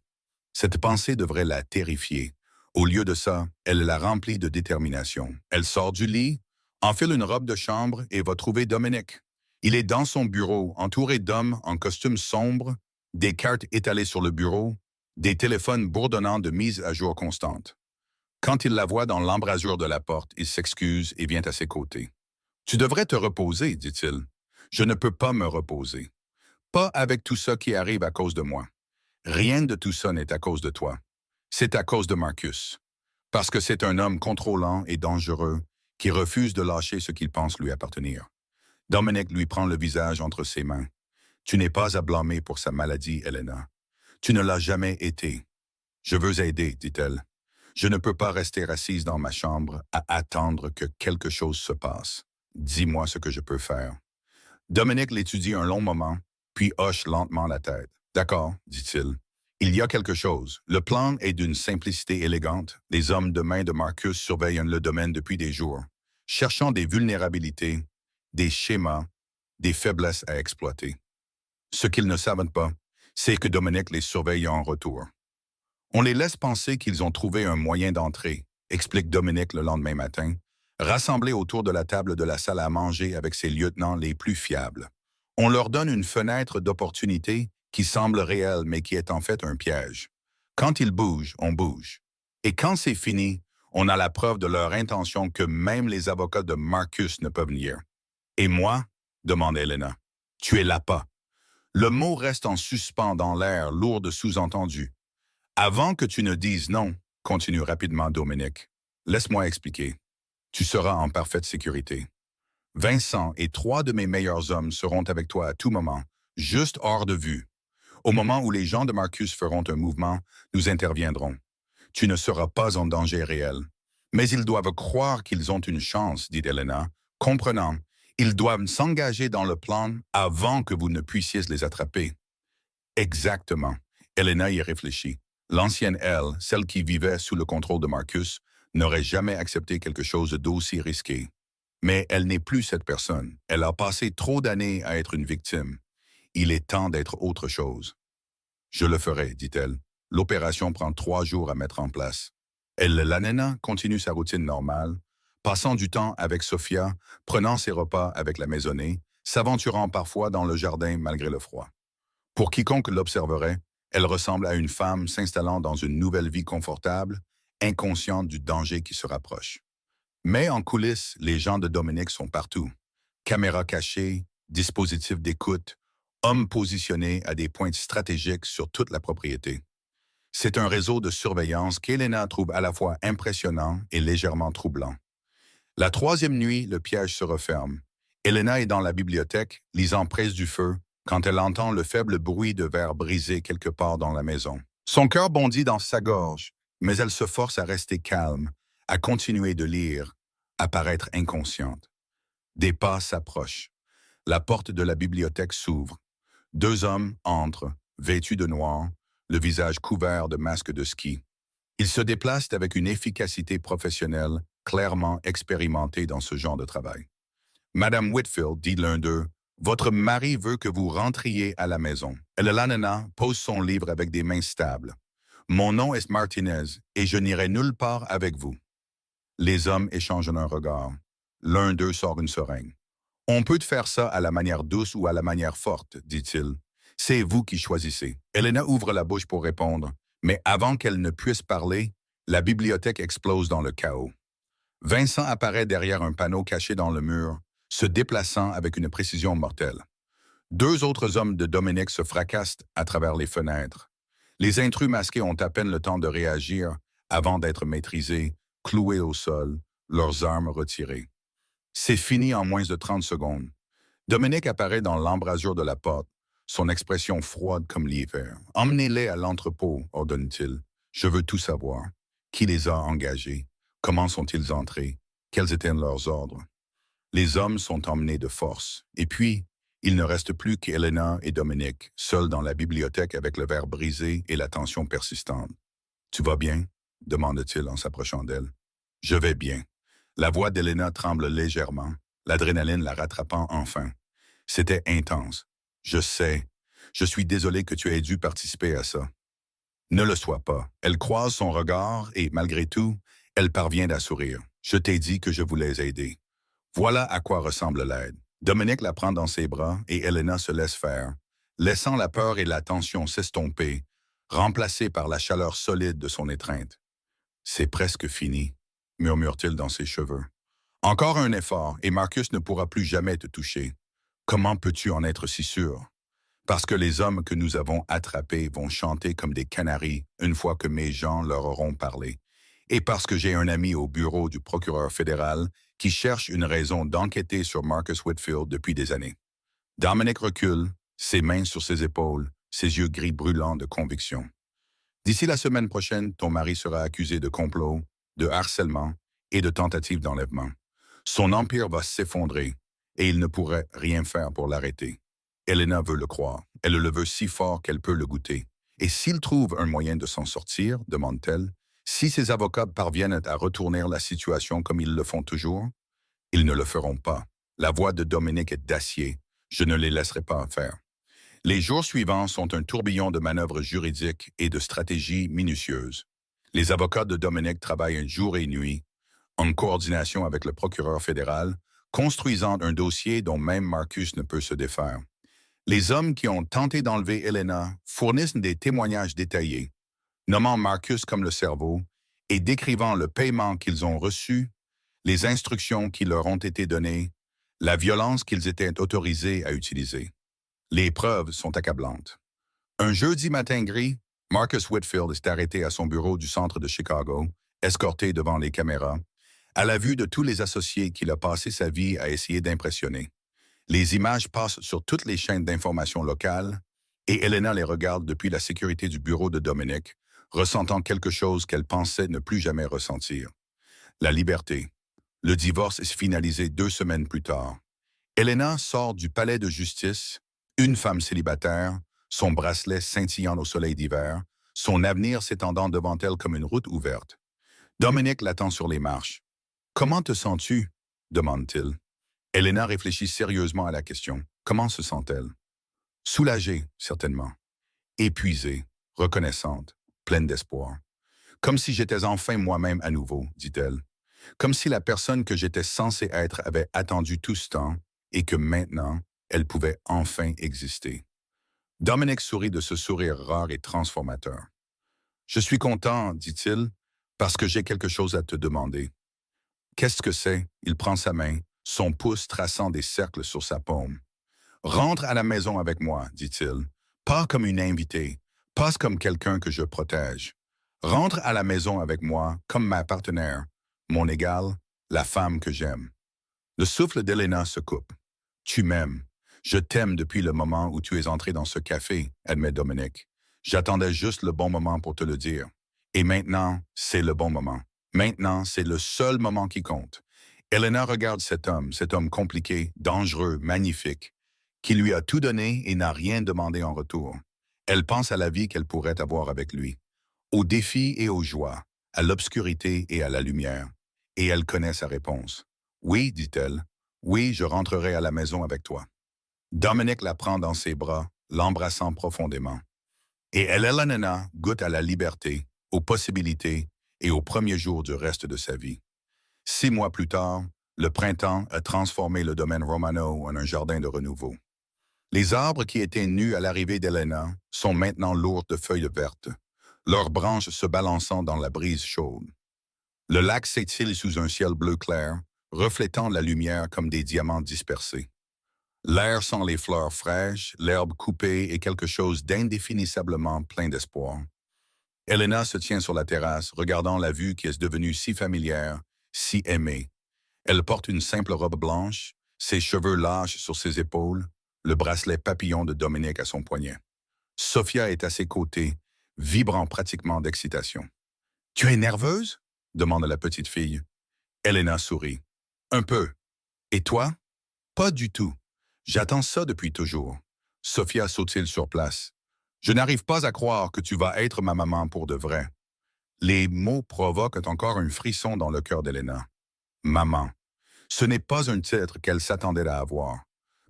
Cette pensée devrait la terrifier. Au lieu de ça, elle la remplit de détermination. Elle sort du lit, enfile une robe de chambre et va trouver Dominique. Il est dans son bureau, entouré d'hommes en costume sombre, des cartes étalées sur le bureau, des téléphones bourdonnants de mise à jour constante. Quand il la voit dans l'embrasure de la porte, il s'excuse et vient à ses côtés. « Tu devrais te reposer, dit-il. « Je ne peux pas me reposer. Pas avec tout ça qui arrive à cause de moi. Rien de tout ça n'est à cause de toi. C'est à cause de Marcus. Parce que c'est un homme contrôlant et dangereux qui refuse de lâcher ce qu'il pense lui appartenir. » Dominique lui prend le visage entre ses mains. « Tu n'es pas à blâmer pour sa maladie, Elena. Tu ne l'as jamais été. Je veux aider, dit-elle. Je ne peux pas rester assise dans ma chambre à attendre que quelque chose se passe. Dis-moi ce que je peux faire. » Dominique l'étudie un long moment, puis hoche lentement la tête. « D'accord, dit-il. Il y a quelque chose. Le plan est d'une simplicité élégante. Les hommes de main de Marcus surveillent le domaine depuis des jours, cherchant des vulnérabilités, des schémas, des faiblesses à exploiter. Ce qu'ils ne savent pas, c'est que Dominique les surveille en retour. On les laisse penser qu'ils ont trouvé un moyen d'entrer, explique Dominique le lendemain matin, rassemblés autour de la table de la salle à manger avec ses lieutenants les plus fiables. On leur donne une fenêtre d'opportunité qui semble réelle mais qui est en fait un piège. Quand ils bougent, on bouge. Et quand c'est fini, on a la preuve de leur intention que même les avocats de Marcus ne peuvent nier. « Et moi ?» demande Elena. « Tu es là pas. » Le mot reste en suspens dans l'air, lourd de sous-entendus. « Avant que tu ne dises non, continue rapidement Dominique, laisse-moi expliquer. Tu seras en parfaite sécurité. Vincent et 3 de mes meilleurs hommes seront avec toi à tout moment, juste hors de vue. Au moment où les gens de Marcus feront un mouvement, nous interviendrons. Tu ne seras pas en danger réel. Mais ils doivent croire qu'ils ont une chance, dit Elena, comprenant. Ils doivent s'engager dans le plan avant que vous ne puissiez les attraper. Exactement. Elena y réfléchit. L'ancienne elle, celle qui vivait sous le contrôle de Marcus, n'aurait jamais accepté quelque chose d'aussi risqué. Mais elle n'est plus cette personne. Elle a passé trop d'années à être une victime. Il est temps d'être autre chose. Je le ferai, dit-elle. L'opération prend 3 jours à mettre en place. L'Anena continue sa routine normale, passant du temps avec Sophia, prenant ses repas avec la maisonnée, s'aventurant parfois dans le jardin malgré le froid. Pour quiconque l'observerait, elle ressemble à une femme s'installant dans une nouvelle vie confortable, inconsciente du danger qui se rapproche. Mais en coulisses, les gens de Dominique sont partout. Caméras cachées, dispositifs d'écoute, hommes positionnés à des points stratégiques sur toute la propriété. C'est un réseau de surveillance qu'Elena trouve à la fois impressionnant et légèrement troublant. La 3e nuit, le piège se referme. Elena est dans la bibliothèque, lisant Près du feu, quand elle entend le faible bruit de verre brisé quelque part dans la maison. Son cœur bondit dans sa gorge, mais elle se force à rester calme, à continuer de lire, à paraître inconsciente. Des pas s'approchent. La porte de la bibliothèque s'ouvre. Deux hommes entrent, vêtus de noir, le visage couvert de masques de ski. Ils se déplacent avec une efficacité professionnelle clairement expérimentée dans ce genre de travail. Madame Whitfield dit l'un d'eux, « Votre mari veut que vous rentriez à la maison. » Elena pose son livre avec des mains stables. « Mon nom est Martinez et je n'irai nulle part avec vous. » Les hommes échangent un regard. L'un d'eux sort une seringue. « On peut faire ça à la manière douce ou à la manière forte, dit-il. C'est vous qui choisissez. » Elena ouvre la bouche pour répondre, mais avant qu'elle ne puisse parler, la bibliothèque explose dans le chaos. Vincent apparaît derrière un panneau caché dans le mur, se déplaçant avec une précision mortelle. Deux autres hommes de Dominique se fracassent à travers les fenêtres. Les intrus masqués ont à peine le temps de réagir avant d'être maîtrisés, cloués au sol, leurs armes retirées. C'est fini en moins de 30 secondes. Dominique apparaît dans l'embrasure de la porte, son expression froide comme l'hiver. « Emmenez-les à l'entrepôt, ordonne-t-il. Je veux tout savoir. Qui les a engagés? Comment sont-ils entrés? Quels étaient leurs ordres? » Les hommes sont emmenés de force. Et puis, il ne reste plus qu'Elena et Dominique, seuls dans la bibliothèque avec le verre brisé et la tension persistante. « Tu vas bien? » demande-t-il en s'approchant d'elle. « Je vais bien. » La voix d'Elena tremble légèrement, l'adrénaline la rattrapant enfin. C'était intense. « Je sais. Je suis désolé que tu aies dû participer à ça. » Ne le sois pas. Elle croise son regard et, malgré tout, elle parvient à sourire. « Je t'ai dit que je voulais aider. » Voilà à quoi ressemble l'aide. Dominique la prend dans ses bras et Elena se laisse faire, laissant la peur et la tension s'estomper, remplacées par la chaleur solide de son étreinte. « C'est presque fini, » murmure-t-il dans ses cheveux. « Encore un effort et Marcus ne pourra plus jamais te toucher. Comment peux-tu en être si sûr? Parce que les hommes que nous avons attrapés vont chanter comme des canaris une fois que mes gens leur auront parlé. Et parce que j'ai un ami au bureau du procureur fédéral qui cherche une raison d'enquêter sur Marcus Whitfield depuis des années. » Dominique recule, ses mains sur ses épaules, ses yeux gris brûlants de conviction. « D'ici la semaine prochaine, ton mari sera accusé de complot, de harcèlement et de tentative d'enlèvement. Son empire va s'effondrer et il ne pourrait rien faire pour l'arrêter. » Elena veut le croire. Elle le veut si fort qu'elle peut le goûter. « Et s'il trouve un moyen de s'en sortir, demande-t-elle, si ses avocats parviennent à retourner la situation comme ils le font toujours? » Ils ne le feront pas. La voix de Dominique est d'acier. Je ne les laisserai pas faire. Les jours suivants sont un tourbillon de manœuvres juridiques et de stratégies minutieuses. Les avocats de Dominique travaillent jour et nuit, en coordination avec le procureur fédéral, construisant un dossier dont même Marcus ne peut se défaire. Les hommes qui ont tenté d'enlever Elena fournissent des témoignages détaillés, nommant Marcus comme le cerveau et décrivant le paiement qu'ils ont reçu, les instructions qui leur ont été données, la violence qu'ils étaient autorisés à utiliser. Les preuves sont accablantes. Un jeudi matin gris, Marcus Whitfield est arrêté à son bureau du centre de Chicago, escorté devant les caméras, à la vue de tous les associés qu'il a passé sa vie à essayer d'impressionner. Les images passent sur toutes les chaînes d'information locales et Elena les regarde depuis la sécurité du bureau de Dominique, ressentant quelque chose qu'elle pensait ne plus jamais ressentir. La liberté. Le divorce est finalisé 2 semaines plus tard. Elena sort du palais de justice, une femme célibataire, son bracelet scintillant au soleil d'hiver, son avenir s'étendant devant elle comme une route ouverte. Dominique l'attend sur les marches. « Comment te sens-tu? » demande-t-il. Elena réfléchit sérieusement à la question. Comment se sent-elle? Soulagée, certainement. Épuisée, reconnaissante, pleine d'espoir. Comme si j'étais enfin moi-même à nouveau, dit-elle. Comme si la personne que j'étais censée être avait attendu tout ce temps et que maintenant, elle pouvait enfin exister. Dominique sourit de ce sourire rare et transformateur. « Je suis content, dit-il, parce que j'ai quelque chose à te demander. » Qu'est-ce que c'est? Il prend sa main, son pouce traçant des cercles sur sa paume. « Rentre à la maison avec moi, dit-il. Pas comme une invitée, pas comme quelqu'un que je protège. Rentre à la maison avec moi comme ma partenaire, mon égale, la femme que j'aime. » Le souffle d'Elena se coupe. « Tu m'aimes. Je t'aime depuis le moment où tu es entré dans ce café, admet Dominique. J'attendais juste le bon moment pour te le dire. Et maintenant, c'est le bon moment. Maintenant, c'est le seul moment qui compte. Elena regarde cet homme compliqué, dangereux, magnifique, qui lui a tout donné et n'a rien demandé en retour. Elle pense à la vie qu'elle pourrait avoir avec lui, aux défis et aux joies, à l'obscurité et à la lumière. Et elle connaît sa réponse. Oui, dit-elle, oui, je rentrerai à la maison avec toi. Dominique la prend dans ses bras, l'embrassant profondément. Et Elena goûte à la liberté, aux possibilités et aux premiers jours du reste de sa vie. 6 mois plus tard, le printemps a transformé le domaine Romano en un jardin de renouveau. Les arbres qui étaient nus à l'arrivée d'Elena sont maintenant lourds de feuilles vertes, leurs branches se balançant dans la brise chaude. Le lac s'étile sous un ciel bleu clair, reflétant la lumière comme des diamants dispersés. L'air sent les fleurs fraîches, l'herbe coupée et quelque chose d'indéfinissablement plein d'espoir. Elena se tient sur la terrasse, regardant la vue qui est devenue si familière, si aimée. Elle porte une simple robe blanche, ses cheveux lâches sur ses épaules, le bracelet papillon de Dominique à son poignet. Sophia est à ses côtés, vibrant pratiquement d'excitation. « Tu es nerveuse ?» demande la petite fille. Elena sourit. « Un peu. Et toi ?»« Pas du tout. J'attends ça depuis toujours. » Sophia saute-t-il sur place. « Je n'arrive pas à croire que tu vas être ma maman pour de vrai. » Les mots provoquent encore un frisson dans le cœur d'Elena. Maman. Ce n'est pas un titre qu'elle s'attendait à avoir.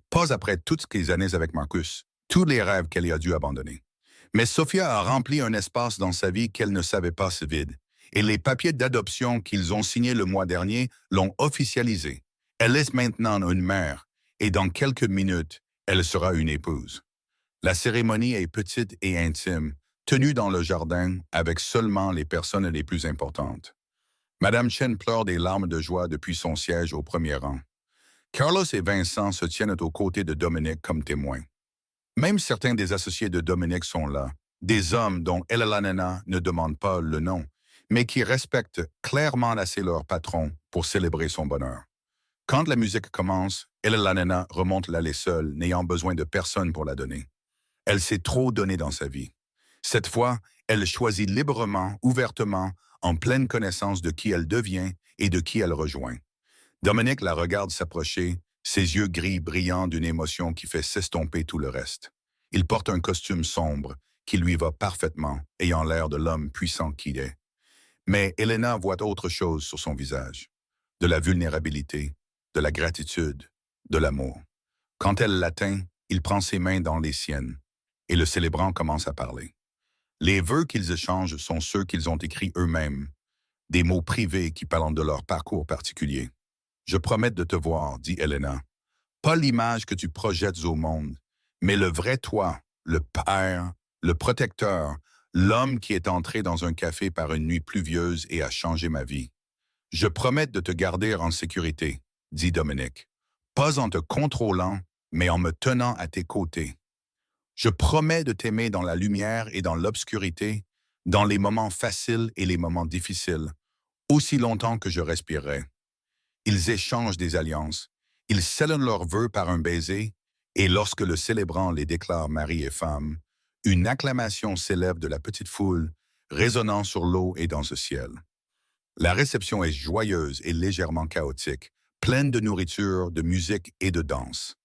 Pas après toutes ces années avec Marcus, tous les rêves qu'elle y a dû abandonner. Mais Sophia a rempli un espace dans sa vie qu'elle ne savait pas se vide. Et les papiers d'adoption qu'ils ont signés le mois dernier l'ont officialisé. Elle est maintenant une mère, et dans quelques minutes, elle sera une épouse. La cérémonie est petite et intime, tenue dans le jardin avec seulement les personnes les plus importantes. Madame Chen pleure des larmes de joie depuis son siège au premier rang. Carlos et Vincent se tiennent aux côtés de Dominique comme témoins. Même certains des associés de Dominique sont là, des hommes dont Elena ne demande pas le nom, mais qui respectent clairement assez leur patron pour célébrer son bonheur. Quand la musique commence, Elena remonte l'allée seule, n'ayant besoin de personne pour la donner. Elle s'est trop donnée dans sa vie. Cette fois, elle choisit librement, ouvertement, en pleine connaissance de qui elle devient et de qui elle rejoint. Dominique la regarde s'approcher, ses yeux gris brillants d'une émotion qui fait s'estomper tout le reste. Il porte un costume sombre qui lui va parfaitement, ayant l'air de l'homme puissant qu'il est. Mais Elena voit autre chose sur son visage. De la vulnérabilité, de la gratitude, de l'amour. Quand elle l'atteint, il prend ses mains dans les siennes, et le célébrant commence à parler. Les vœux qu'ils échangent sont ceux qu'ils ont écrits eux-mêmes, des mots privés qui parlent de leur parcours particulier. « Je promets de te voir, dit Elena. Pas l'image que tu projettes au monde, mais le vrai toi, le père, le protecteur, l'homme qui est entré dans un café par une nuit pluvieuse et a changé ma vie. Je promets de te garder en sécurité, dit Dominique. Pas en te contrôlant, mais en me tenant à tes côtés. Je promets de t'aimer dans la lumière et dans l'obscurité, dans les moments faciles et les moments difficiles, aussi longtemps que je respirerai. » Ils échangent des alliances, ils scellent leurs vœux par un baiser, et lorsque le célébrant les déclare mari et femme, une acclamation s'élève de la petite foule, résonnant sur l'eau et dans ce ciel. La réception est joyeuse et légèrement chaotique, pleine de nourriture, de musique et de danse.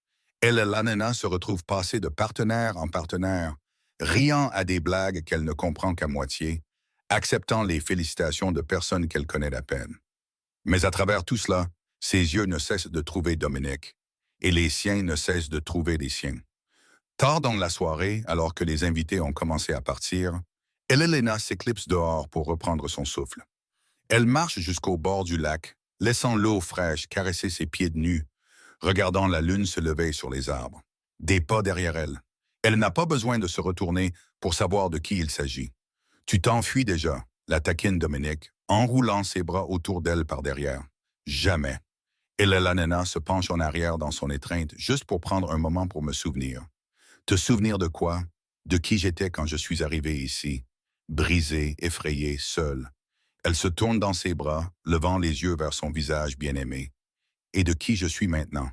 Elena se retrouve passée de partenaire en partenaire, riant à des blagues qu'elle ne comprend qu'à moitié, acceptant les félicitations de personnes qu'elle connaît à peine. Mais à travers tout cela, ses yeux ne cessent de trouver Dominique, et les siens ne cessent de trouver les siens. Tard dans la soirée, alors que les invités ont commencé à partir, Elena s'éclipse dehors pour reprendre son souffle. Elle marche jusqu'au bord du lac, laissant l'eau fraîche caresser ses pieds nus, regardant la lune se lever sur les arbres. Des pas derrière elle. Elle n'a pas besoin de se retourner pour savoir de qui il s'agit. « Tu t'enfuis déjà », la taquine Dominique, enroulant ses bras autour d'elle par derrière. Jamais. Elena se penche en arrière dans son étreinte juste pour prendre un moment pour me souvenir. Te souvenir de quoi? De qui j'étais quand je suis arrivé ici, brisée, effrayée, seule. Elle se tourne dans ses bras, levant les yeux vers son visage bien-aimé. Et de qui je suis maintenant?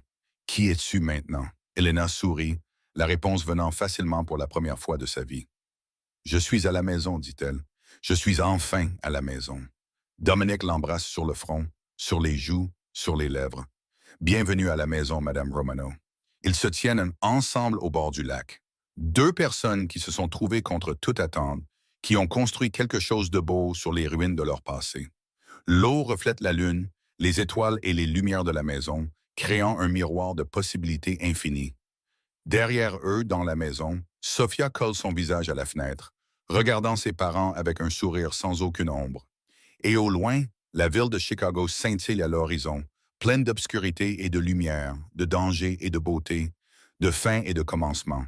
Qui es-tu maintenant? Elena sourit, la réponse venant facilement pour la première fois de sa vie. Je suis à la maison, dit-elle. Je suis enfin à la maison. Dominique l'embrasse sur le front, sur les joues, sur les lèvres. Bienvenue à la maison, Madame Romano. Ils se tiennent ensemble au bord du lac. Deux personnes qui se sont trouvées contre toute attente, qui ont construit quelque chose de beau sur les ruines de leur passé. L'eau reflète la lune, les étoiles et les lumières de la maison, créant un miroir de possibilités infinies. Derrière eux, dans la maison, Sophia colle son visage à la fenêtre, regardant ses parents avec un sourire sans aucune ombre. Et au loin, la ville de Chicago scintille à l'horizon, pleine d'obscurité et de lumière, de danger et de beauté, de fin et de commencement.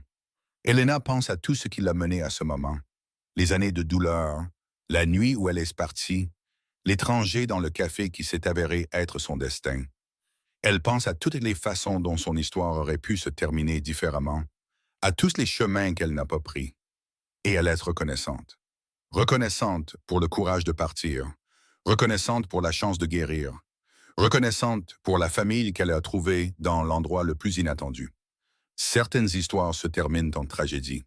Elena pense à tout ce qui l'a menée à ce moment. Les années de douleur, la nuit où elle est partie, l'étranger dans le café qui s'est avéré être son destin. Elle pense à toutes les façons dont son histoire aurait pu se terminer différemment, à tous les chemins qu'elle n'a pas pris. Et elle est reconnaissante. Reconnaissante pour le courage de partir, reconnaissante pour la chance de guérir, reconnaissante pour la famille qu'elle a trouvée dans l'endroit le plus inattendu. Certaines histoires se terminent en tragédie.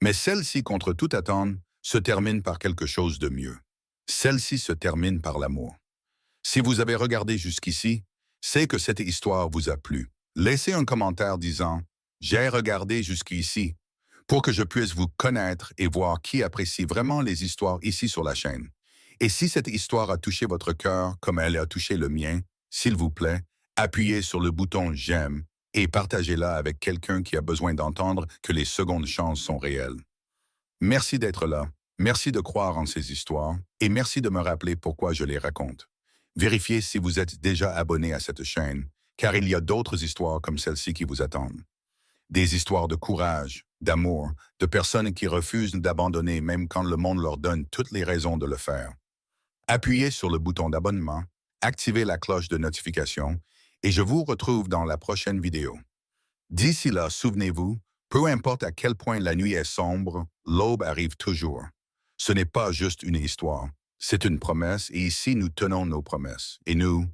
Mais celle-ci, contre toute attente, se termine par quelque chose de mieux. Celle-ci se termine par l'amour. Si vous avez regardé jusqu'ici, c'est que cette histoire vous a plu. Laissez un commentaire disant « J'ai regardé jusqu'ici » pour que je puisse vous connaître et voir qui apprécie vraiment les histoires ici sur la chaîne. Et si cette histoire a touché votre cœur comme elle a touché le mien, s'il vous plaît, appuyez sur le bouton « J'aime » et partagez-la avec quelqu'un qui a besoin d'entendre que les secondes chances sont réelles. Merci d'être là, merci de croire en ces histoires et merci de me rappeler pourquoi je les raconte. Vérifiez si vous êtes déjà abonné à cette chaîne, car il y a d'autres histoires comme celle-ci qui vous attendent. Des histoires de courage, d'amour, de personnes qui refusent d'abandonner même quand le monde leur donne toutes les raisons de le faire. Appuyez sur le bouton d'abonnement, activez la cloche de notification et je vous retrouve dans la prochaine vidéo. D'ici là, souvenez-vous, peu importe à quel point la nuit est sombre, l'aube arrive toujours. Ce n'est pas juste une histoire, c'est une promesse et ici nous tenons nos promesses. Et nous,